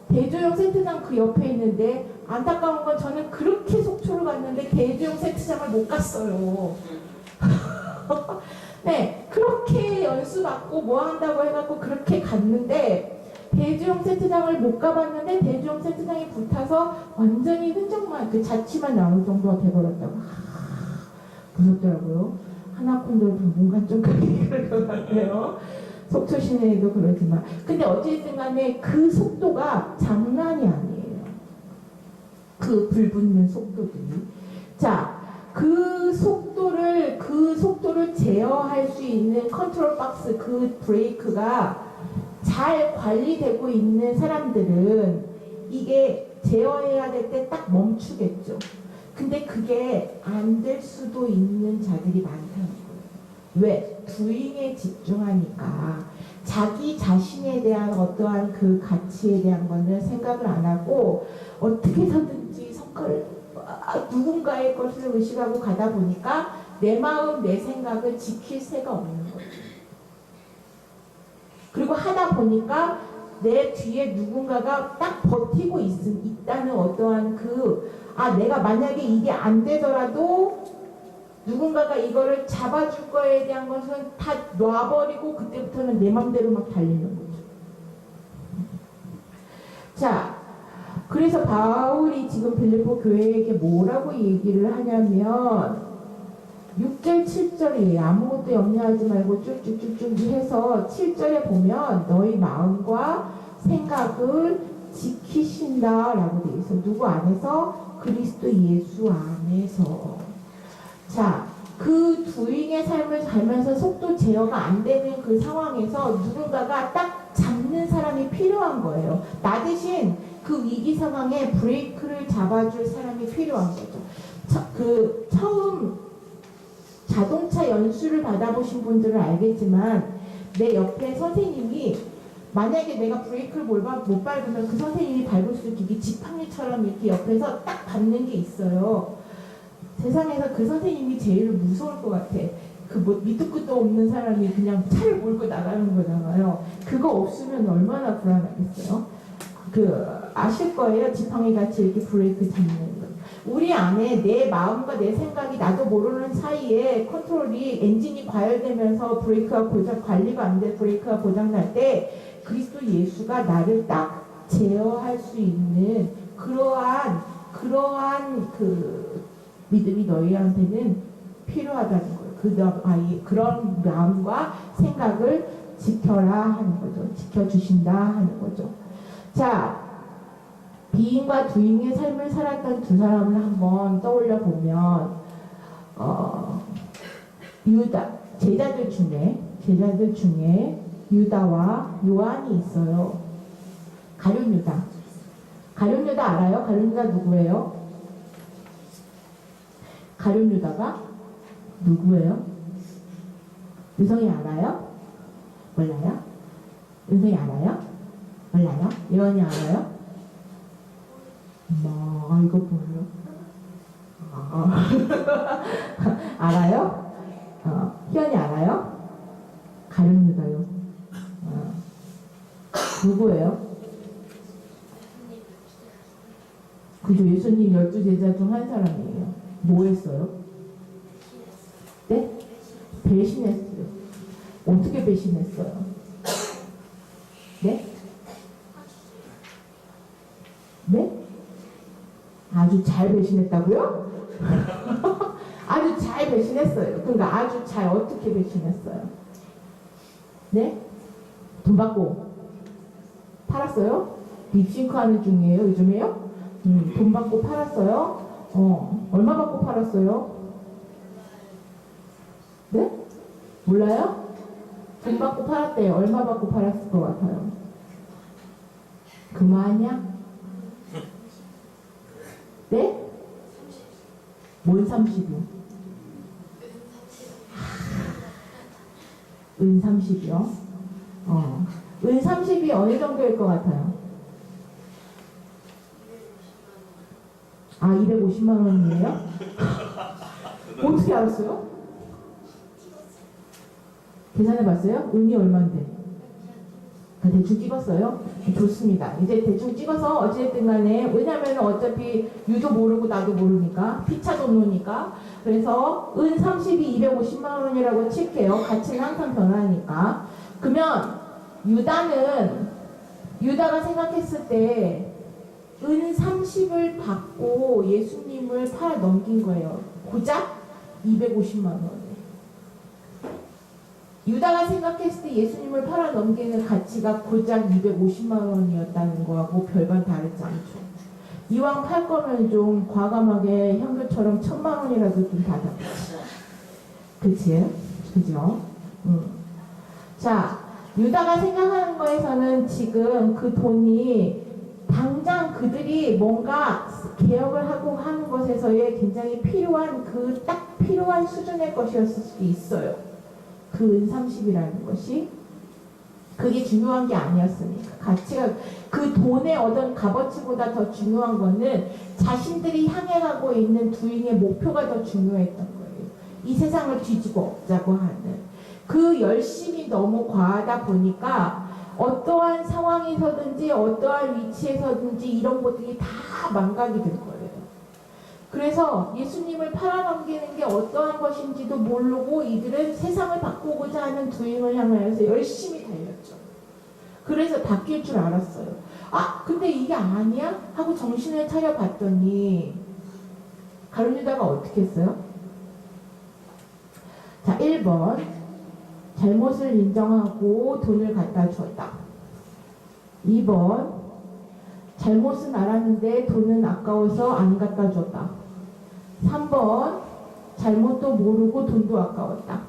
대조영 세트장 그 옆에 있는데, 안타까운 건 저는 그렇게 속초를 갔는데 대조영 세트장을 못 갔어요. 네, 그렇게 연수받고 뭐 한다고 해갖고 그렇게 갔는데, 대주영 세트장을 못 가봤는데 대주영 세트장이 불타서 완전히 흔적만, 그 자취만 나올 정도가 돼버렸다고. 무섭더라고요. 하나콘도 뭔가 좀 그럴 것 같아요. 속초 시내에도 그러지만. 근데 어쨌든 간에 그 속도가 장난이 아니에요. 그 불붙는 속도들이. 자, 그 속도를 제어할 수 있는 컨트롤 박스, 그 브레이크가 잘 관리되고 있는 사람들은 이게 제어해야 될 때 딱 멈추겠죠. 근데 그게 안 될 수도 있는 자들이 많다는 거예요. 왜? 두잉에 집중하니까 자기 자신에 대한 어떠한 그 가치에 대한 거는 생각을 안 하고 어떻게 해서든지 누군가의 것을 의식하고 가다 보니까 내 마음, 내 생각을 지킬 새가 없는 거죠. 그리고 하다 보니까 내 뒤에 누군가가 딱 버티고 있다는 어떠한 내가 만약에 이게 안 되더라도 누군가가 이거를 잡아줄 거에 대한 것은 다 놔버리고 그때부터는 내 맘대로 막 달리는 거죠. 자, 그래서 바울이 지금 빌립보 교회에게 뭐라고 얘기를 하냐면 6절, 7절이에요. 아무것도 염려하지 말고 쭉쭉쭉쭉 해서 7절에 보면 너희 마음과 생각을 지키신다라고 되어 있어요. 누구 안에서? 그리스도 예수 안에서. 자, 그 두잉의 삶을 살면서 속도 제어가 안 되는 그 상황에서 누군가가 딱 잡는 사람이 필요한 거예요. 나 대신 그 위기 상황에 브레이크를 잡아줄 사람이 필요한 거죠. 처음 자동차 연수를 받아보신 분들은 알겠지만 내 옆에 선생님이 만약에 내가 브레이크를 못 밟으면 그 선생님이 밟을 수 있게 지팡이처럼 이렇게 옆에서 딱 밟는 게 있어요. 세상에서 그 선생님이 제일 무서울 것 같아. 밑도 끝도 없는 사람이 그냥 차를 몰고 나가는 거잖아요. 그거 없으면 얼마나 불안하겠어요. 아실 거예요. 지팡이 같이 이렇게 브레이크 잡는 거. 우리 안에 내 마음과 내 생각이 나도 모르는 사이에 컨트롤이 엔진이 과열되면서 관리가 안 돼 브레이크가 고장 날 때 그리스도 예수가 나를 딱 제어할 수 있는 그러한 믿음이 너희한테는 필요하다는 거예요. 그런 마음과 생각을 지켜라 하는 거죠. 지켜주신다 하는 거죠. 자, 비인과 두인의 삶을 살았던 두 사람을 한번 떠올려 보면 제자들 중에 유다와 요한이 있어요. 가룟 유다 알아요? 가룟 유다 누구예요? 가룟 유다가 누구예요? 은성이 알아요? 몰라요? 은성이 알아요? 몰라요? 예원이 알아요? 이거 뭐예요? 알아요? 희연이 알아요? 가룟 유다요. 누구예요? 그죠? 예수님 12제자 중 한 사람이에요. 뭐 했어요? 네? 배신했어요. 어떻게 배신했어요? 네? 네? 아주 잘 배신했다고요? 아주 잘 배신했어요. 그러니까 아주 잘 어떻게 배신했어요? 네? 돈 받고 팔았어요? 립싱크 하는 중이에요, 요즘에요? 돈 받고 팔았어요? 얼마 받고 팔았어요? 네? 몰라요? 돈 받고 팔았대요. 얼마 받고 팔았을 것 같아요? 그만이야? 네? 뭔 30이요? 은 30이요? 은 30이 어느 정도일 것 같아요? 250만 원이에요? 어떻게 알았어요? 계산해봤어요? 은이 얼마인데? 대충 찍었어요? 좋습니다. 이제 대충 찍어서 어찌됐든 간에 왜냐면 어차피 유도 모르고 나도 모르니까 피차도 노니까 그래서 은 30이 250만 원이라고 칠게요. 가치는 항상 변하니까. 그러면 유다가 생각했을 때 은 30을 받고 예수님을 팔아 넘긴 거예요. 고작 250만 원. 유다가 생각했을 때 예수님을 팔아 넘기는 가치가 고작 250만 원이었다는 거하고 별반 다르지 않죠. 이왕 팔 거면 좀 과감하게 현교처럼 1000만 원이라도 좀 받아보지. 그치? 그죠? 자, 유다가 생각하는 거에서는 지금 그 돈이 당장 그들이 뭔가 개혁을 하고 하는 것에서의 굉장히 필요한 딱 필요한 수준의 것이었을 수도 있어요. 그 은 30이라는 것이 그게 중요한 게 아니었으니까 가치가 그 돈의 어떤 값어치보다 더 중요한 거는 자신들이 향해 가고 있는 두인의 목표가 더 중요했던 거예요. 이 세상을 뒤집어 엎자고 하는 그 열심이 너무 과하다 보니까 어떠한 상황에서든지 어떠한 위치에서든지 이런 것들이 다 망각이 된 거예요. 그래서 예수님을 팔아넘기는 게 어떠한 것인지도 모르고 이들은 세상을 바꾸고자 하는 두임을 향하여서 열심히 달렸죠. 그래서 바뀔 줄 알았어요. 근데 이게 아니야? 하고 정신을 차려봤더니 가룟 유다가 어떻게 했어요? 자, 1번 잘못을 인정하고 돈을 갖다 줬다. 2번 잘못은 알았는데 돈은 아까워서 안 갖다 줬다. 3번 잘못도 모르고 돈도 아까웠다.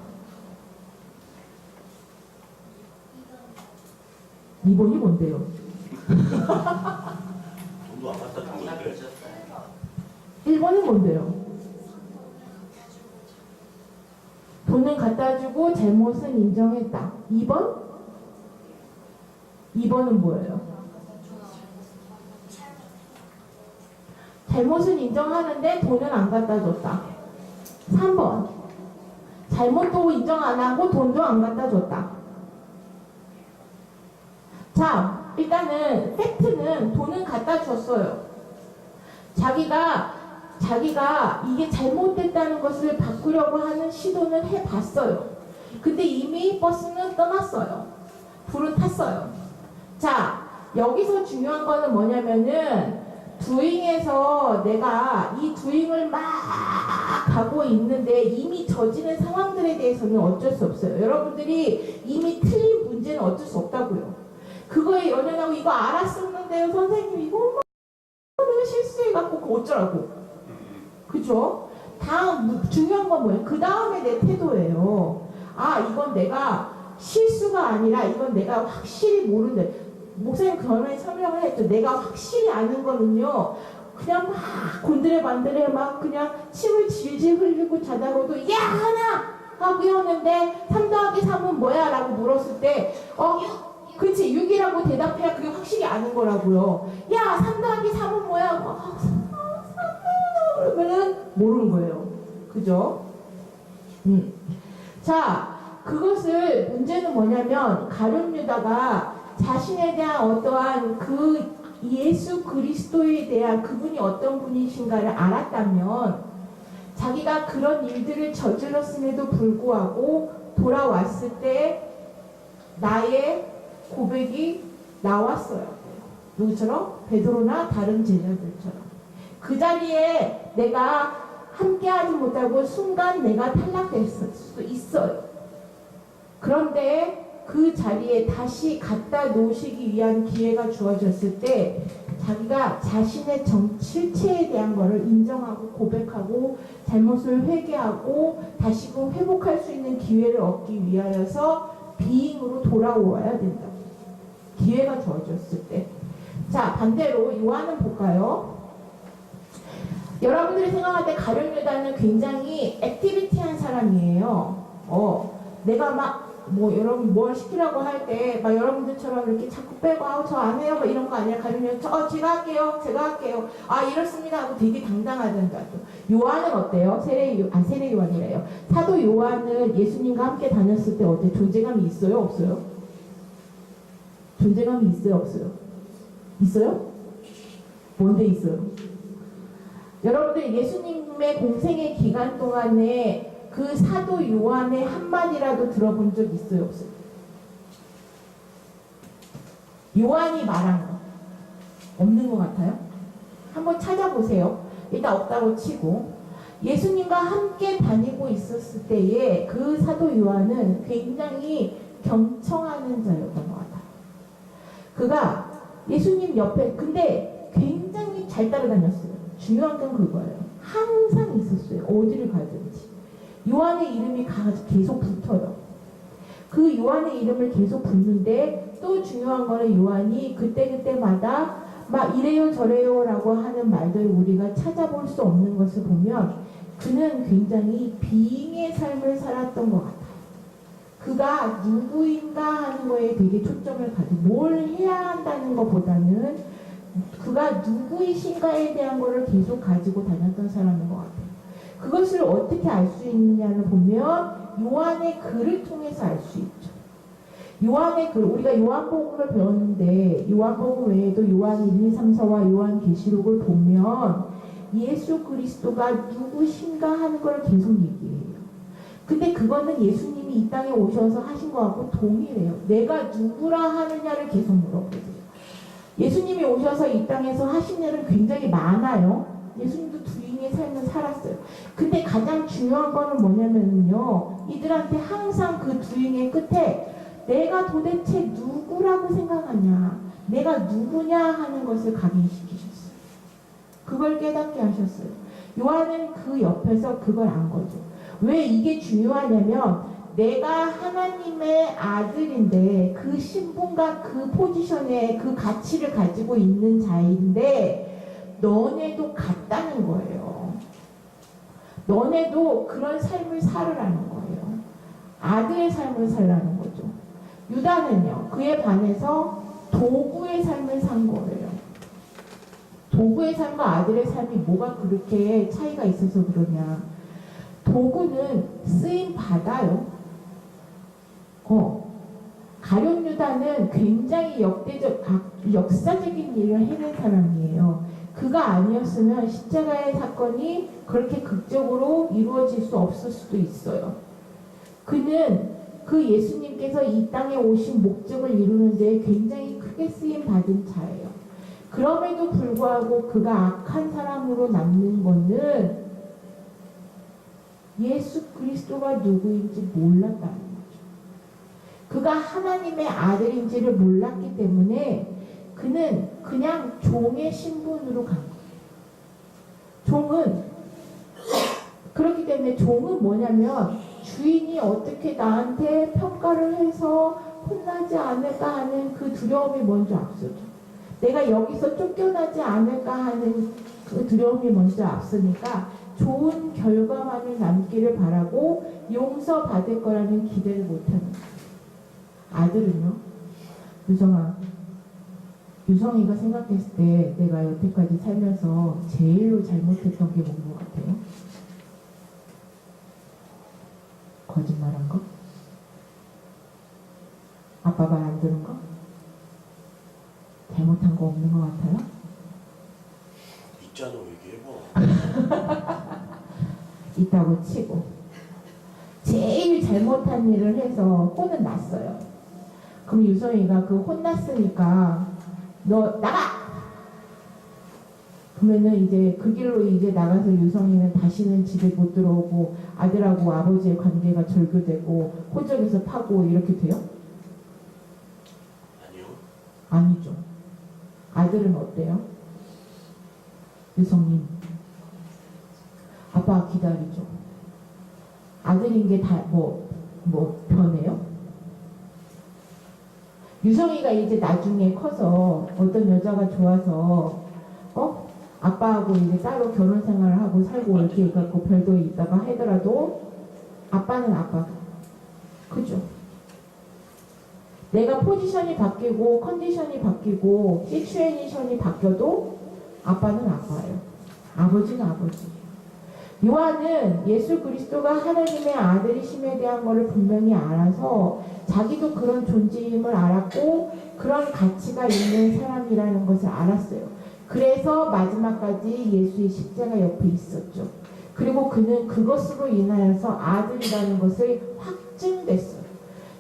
2번이 뭔데요? 돈도 안 갖다 준 건데. 1번이 뭔데요? 돈은 갖다 주고 잘못은 인정했다. 2번? 2번은 뭐예요? 잘못은 인정하는데 돈은 안 갖다 줬다. 3번. 잘못도 인정 안 하고 돈도 안 갖다 줬다. 자, 일단은 팩트는 돈은 갖다 줬어요. 자기가 이게 잘못됐다는 것을 바꾸려고 하는 시도는 해봤어요. 근데 이미 버스는 떠났어요. 불은 탔어요. 자, 여기서 중요한 거는 뭐냐면은 두잉에서 내가 이 두잉을 막 가고 있는데 이미 저지른 상황들에 대해서는 어쩔 수 없어요. 여러분들이 이미 틀린 문제는 어쩔 수 없다고요. 그거에 연연하고 이거 알았었는데요. 선생님 이거 내가 실수해갖고 그거 어쩌라고. 그죠? 다음 중요한 건 뭐예요? 그 다음에 내 태도예요. 아 이건 내가 실수가 아니라 이건 내가 확실히 모르는데 목사님 전에 설명을 했죠. 내가 확실히 아는 거는요. 그냥 막 곤드레만드레 막 그냥 침을 질질 흘리고 자다가도 야 하나 하고 깨웠는데 3 더하기 3은 뭐야? 라고 물었을 때 그치 6이라고 대답해야 그게 확실히 아는 거라고요. 야 3 더하기 3은 뭐야? 그러면은 모르는 거예요. 그죠? 자, 그것을 문제는 뭐냐면 가룟 유다가 자신에 대한 어떠한 그 예수 그리스도에 대한 그분이 어떤 분이신가를 알았다면 자기가 그런 일들을 저질렀음에도 불구하고 돌아왔을 때 나의 고백이 나왔어요. 누구처럼? 베드로나 다른 제자들처럼. 그 자리에 내가 함께하지 못하고 순간 내가 탈락됐을 수도 있어요. 그런데 그 자리에 다시 갖다 놓으시기 위한 기회가 주어졌을 때 자기가 자신의 실체에 대한 것을 인정하고 고백하고 잘못을 회개하고 다시금 회복할 수 있는 기회를 얻기 위하여서 비잉으로 돌아오어야 된다. 기회가 주어졌을 때. 자, 반대로 요한은 볼까요? 여러분들이 생각할 때 가룟 유다는 굉장히 액티비티한 사람이에요. 내가 막 여러분 뭘 시키라고 할 때 막 여러분들처럼 이렇게 자꾸 빼고 저 안 해요 막 이런 거 아니라 가룟 유다 제가 할게요. 이렇습니다 하고 되게 당당하던가. 또 요한은 어때요? 세례 요한이래요. 사도 요한은 예수님과 함께 다녔을 때 어때? 존재감이 있어요? 없어요? 존재감이 있어요? 없어요? 있어요? 뭔데 있어요? 여러분들 예수님의 공생의 기간 동안에 그 사도 요한의 한마디라도 들어본 적 있어요? 없어요? 요한이 말한 거 없는 것 같아요? 한번 찾아보세요. 일단 없다고 치고 예수님과 함께 다니고 있었을 때에 그 사도 요한은 굉장히 경청하는 자였던 것 같아요. 그가 예수님 옆에 근데 굉장히 잘 따라다녔어요. 중요한 건 그거예요. 항상 있었어요. 어디를 가든지. 요한의 이름이 계속 붙어요. 그 요한의 이름을 계속 붙는데 또 중요한 거는 요한이 그때마다 막 이래요 저래요 라고 하는 말들 우리가 찾아볼 수 없는 것을 보면 그는 굉장히 비잉의 삶을 살았던 것 같아요. 그가 누구인가 하는 거에 되게 초점을 가지고 뭘 해야 한다는 것보다는 그가 누구이신가에 대한 것을 계속 가지고 다녔던 사람인 것 같아요. 그것을 어떻게 알 수 있느냐를 보면 요한의 글을 통해서 알 수 있죠. 요한의 글, 우리가 요한복음을 배웠는데 요한복음 외에도 요한 1, 2, 3, 4와 요한계시록을 보면 예수 그리스도가 누구신가 하는 걸 계속 얘기해요. 근데 그거는 예수님이 이 땅에 오셔서 하신 거하고 동일해요. 내가 누구라 하느냐를 계속 물어보세요. 예수님이 오셔서 이 땅에서 하신 일은 굉장히 많아요. 예수님도 두인의 삶을 살았어요. 근데 가장 중요한 거는 뭐냐면요. 이들한테 항상 그 두인의 끝에 내가 도대체 누구라고 생각하냐, 내가 누구냐 하는 것을 각인시키셨어요. 그걸 깨닫게 하셨어요. 요한은 그 옆에서 그걸 안 거죠. 왜 이게 중요하냐면 내가 하나님의 아들인데 그 신분과 그 포지션에 그 가치를 가지고 있는 자인데 너네도 같다는 거예요. 너네도 그런 삶을 살으라는 거예요. 아들의 삶을 살라는 거죠. 유다는요, 그에 반해서 도구의 삶을 산 거예요. 도구의 삶과 아들의 삶이 뭐가 그렇게 차이가 있어서 그러냐. 도구는 쓰임 받아요. 가룟 유다는 굉장히 역사적인 일을 해낸 사람이에요. 그가 아니었으면 십자가의 사건이 그렇게 극적으로 이루어질 수 없을 수도 있어요. 그는 그 예수님께서 이 땅에 오신 목적을 이루는 데 굉장히 크게 쓰임 받은 자예요. 그럼에도 불구하고 그가 악한 사람으로 남는 것은 예수 그리스도가 누구인지 몰랐다는 거죠. 그가 하나님의 아들인지를 몰랐기 때문에 그는 그냥 종의 신분으로 간 거예요. 종은 그렇기 때문에 종은 뭐냐면 주인이 어떻게 나한테 평가를 해서 혼나지 않을까 하는 그 두려움이 먼저 앞서죠. 내가 여기서 쫓겨나지 않을까 하는 그 두려움이 먼저 앞서니까 좋은 결과만을 남기를 바라고 용서받을 거라는 기대를 못하는 거예요. 아들은요? 유성이가 생각했을 때 내가 여태까지 살면서 제일로 잘못했던 게 뭔 것 같아요? 거짓말한 거? 아빠 말 안 듣는 거? 잘못한 거 없는 것 같아요? 있잖아, 얘기해봐. 있다고 치고 제일 잘못한 일을 해서 혼은 났어요. 그럼 유성이가 그 혼났으니까 너 나가! 그러면은 이제 그 길로 이제 나가서 유성이는 다시는 집에 못 들어오고 아들하고 아버지의 관계가 절교되고 호적에서 파고 이렇게 돼요? 아니요. 아니죠. 아들은 어때요? 유성님, 아빠 기다리죠. 아들인 게 다 변해요? 유성이가 이제 나중에 커서 어떤 여자가 좋아서 아빠하고 이제 따로 결혼 생활을 하고 살고 이렇게 해갖고 별도에 있다가 하더라도 아빠는 아빠. 그죠? 내가 포지션이 바뀌고 컨디션이 바뀌고 시츄에이션이 바뀌어도 아빠는 아빠예요. 아버지는 아버지. 요한은 예수 그리스도가 하나님의 아들이심에 대한 것을 분명히 알아서 자기도 그런 존재임을 알았고 그런 가치가 있는 사람이라는 것을 알았어요. 그래서 마지막까지 예수의 십자가 옆에 있었죠. 그리고 그는 그것으로 인하여서 아들이라는 것을 확증됐어요.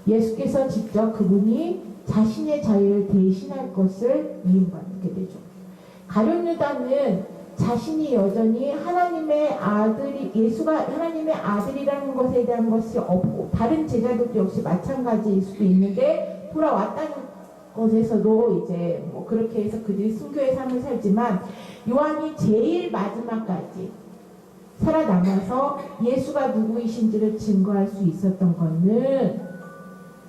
예수께서 직접 그분이 자신의 자유를 대신할 것을 위임받게 되죠. 가룟 유다는 자신이 여전히 하나님의 아들이, 예수가 하나님의 아들이라는 것에 대한 것이 없고 다른 제자들도 역시 마찬가지일 수도 있는데 돌아왔다는 것에서도 이제 그렇게 해서 그들이 순교의 삶을 살지만 요한이 제일 마지막까지 살아남아서 예수가 누구이신지를 증거할 수 있었던 것은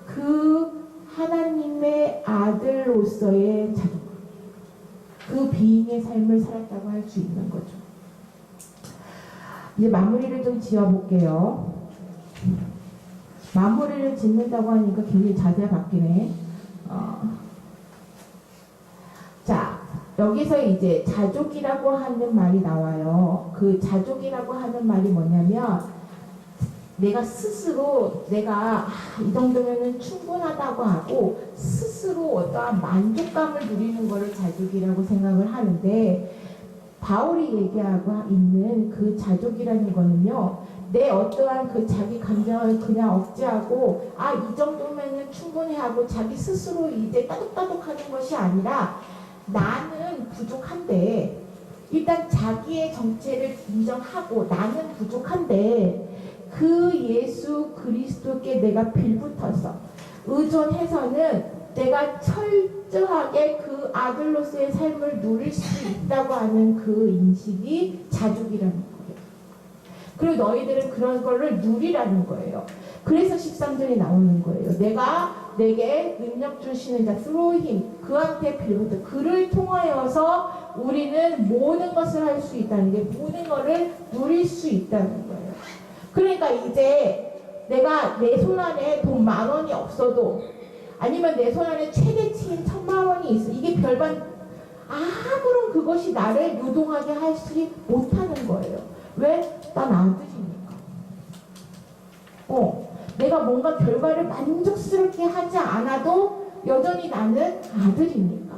그 하나님의 아들로서의 자존감, 그 비인의 삶을 살았다고 할 수 있는 거죠. 이제 마무리를 좀 지어볼게요. 마무리를 짓는다고 하니까 굉장히 자세가 바뀌네. 자, 여기서 이제 자족이라고 하는 말이 나와요. 그 자족이라고 하는 말이 뭐냐면 내가 스스로 내가 이 정도면은 충분하다고 하고 스스로 어떠한 만족감을 누리는 것을 자족이라고 생각을 하는데 바울이 얘기하고 있는 그 자족이라는 거는요, 내 어떠한 그 자기 감정을 그냥 억제하고 이 정도면은 충분히 하고 자기 스스로 이제 따독따독 하는 것이 아니라 나는 부족한데 일단 자기의 정체를 인정하고 나는 부족한데 그 예수 그리스도께 내가 빌붙어서 의존해서는 내가 철저하게 그 아들로서의 삶을 누릴 수 있다고 하는 그 인식이 자족이라는 거예요. 그리고 너희들은 그런 거를 누리라는 거예요. 그래서 13절이 나오는 거예요. 내가 내게 능력 주시는 자 through him 그한테 빌부터 그를 통하여서 우리는 모든 것을 할 수 있다는 게 모든 것을 누릴 수 있다는 거예요. 그러니까 이제 내가 내 손 안에 돈 10,000원이 없어도 아니면 내 손 안에 최대치인 1,000,000원이 있어. 이게 별반 아무런 그것이 나를 유동하게 하지 못하는 거예요. 왜? 난 아들이니까. 내가 뭔가 결과를 만족스럽게 하지 않아도 여전히 나는 아들이니까.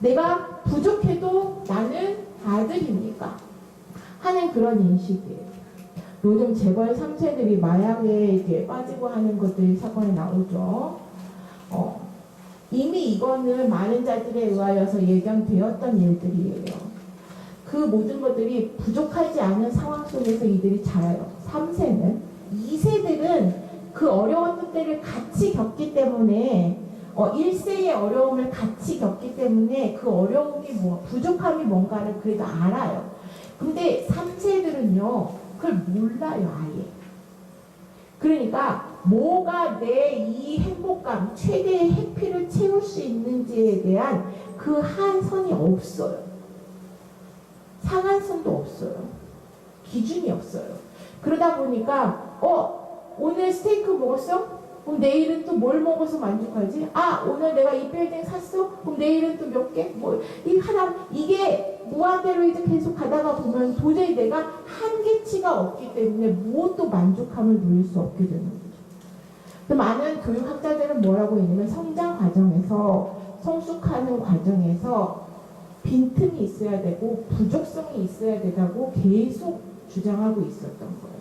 내가 부족해도 나는 아들이니까 하는 그런 인식이에요. 요즘 재벌 3세들이 마약에 이렇게 빠지고 하는 것들이 사건에 나오죠. 이미 이거는 많은 자들에 의하여서 예견되었던 일들이에요. 그 모든 것들이 부족하지 않은 상황 속에서 이들이 자라요. 3세는. 2세들은 그 어려웠던 때를 같이 겪기 때문에 1세의 어려움을 같이 겪기 때문에 그 어려움이 부족함이 뭔가를 그래도 알아요. 근데 3세들은요 그걸 몰라요 아예. 그러니까 뭐가 내 이 행복감 최대의 해피를 채울 수 있는지에 대한 그 한선이 없어요. 상한선도 없어요. 기준이 없어요. 그러다 보니까 오늘 스테이크 먹었어? 그럼 내일은 또 뭘 먹어서 만족하지? 오늘 내가 이 빌딩 샀어? 그럼 내일은 또 몇 개? 이게 무한대로 이제 계속 가다가 보면 도저히 내가 한계치가 없기 때문에 무엇도 만족함을 누릴 수 없게 되는 거죠. 많은 교육학자들은 뭐라고 했냐면 성장 과정에서 성숙하는 과정에서 빈틈이 있어야 되고 부족성이 있어야 되다고 계속 주장하고 있었던 거예요.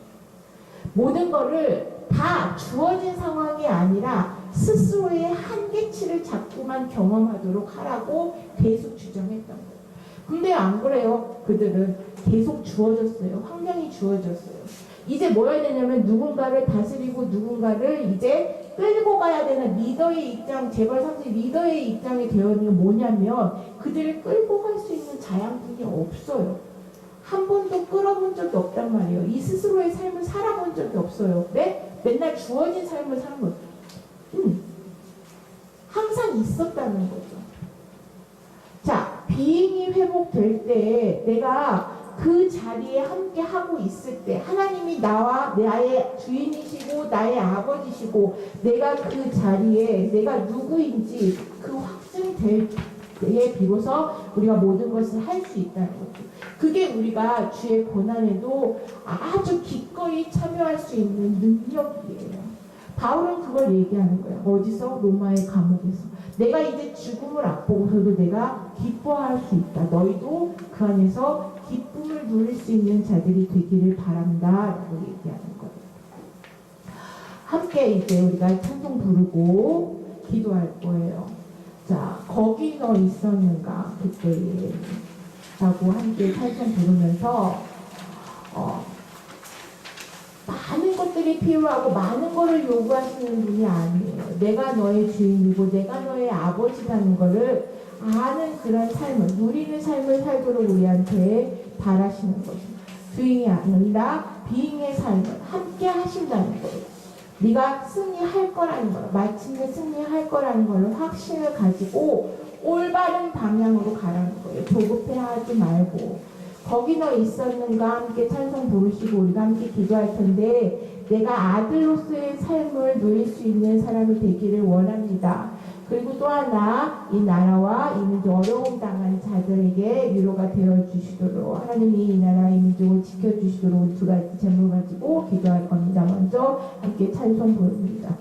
모든 거를 다 주어진 상황이 아니라 스스로의 한계치를 자꾸만 경험하도록 하라고 계속 주장했던 거예요. 근데 안 그래요. 그들은 계속 주어졌어요. 환경이 주어졌어요. 이제 뭐 해야 되냐면 누군가를 다스리고 누군가를 이제 끌고 가야 되는 리더의 입장, 재벌 3세 리더의 입장이 되어 있는 게 뭐냐면 그들을 끌고 갈 수 있는 자양분이 없어요. 한 번도 끌어본 적이 없단 말이에요. 이 스스로의 삶을 살아본 적이 없어요. 네? 맨날 주어진 삶을 사는 거죠. 항상 있었다는 거죠. 자, 비행이 회복될 때 내가 그 자리에 함께 하고 있을 때 하나님이 나와 나의 주인이시고 나의 아버지시고 내가 그 자리에 내가 누구인지 그 확증될 때에 비로소 우리가 모든 것을 할 수 있다는 거죠. 그게 우리가 주의 고난에도 아주 기꺼이 참여할 수 있는 능력이에요. 바울은 그걸 얘기하는 거예요. 어디서? 로마의 감옥에서. 내가 이제 죽음을 앞보고서도 내가 기뻐할 수 있다. 너희도 그 안에서 기쁨을 누릴 수 있는 자들이 되기를 바란다. 라고 얘기하는 거예요. 함께 이제 우리가 찬송 부르고 기도할 거예요. 자, 거기 너 있었는가 그때에 라고 함께 찬송 부르면서 많은 것들이 필요하고 많은 것을 요구하시는 분이 아니에요. 내가 너의 주인이고 내가 너의 아버지라는 것을 아는 그런 삶을 누리는 삶을 살도록 우리한테 바라시는 것입니다. 주인이 아니라 비잉의 삶을 함께 하신다는 거예요. 네가 승리할 거라는 거, 마침내 승리할 거라는 걸로 확신을 가지고 올바른 방향으로 가라는 거예요. 조급해하지 말고. 거기 너 있었는가 함께 찬송 부르시고 우리가 함께 기도할 텐데 내가 아들로서의 삶을 누릴 수 있는 사람이 되기를 원합니다. 그리고 또 하나 이 나라와 이 민족 어려움 당한 자들에게 위로가 되어 주시도록 하나님이 이 나라 이 민족을 지켜주시도록 두 가지 제목을 가지고 기도할 겁니다. 먼저 함께 찬송 부릅니다.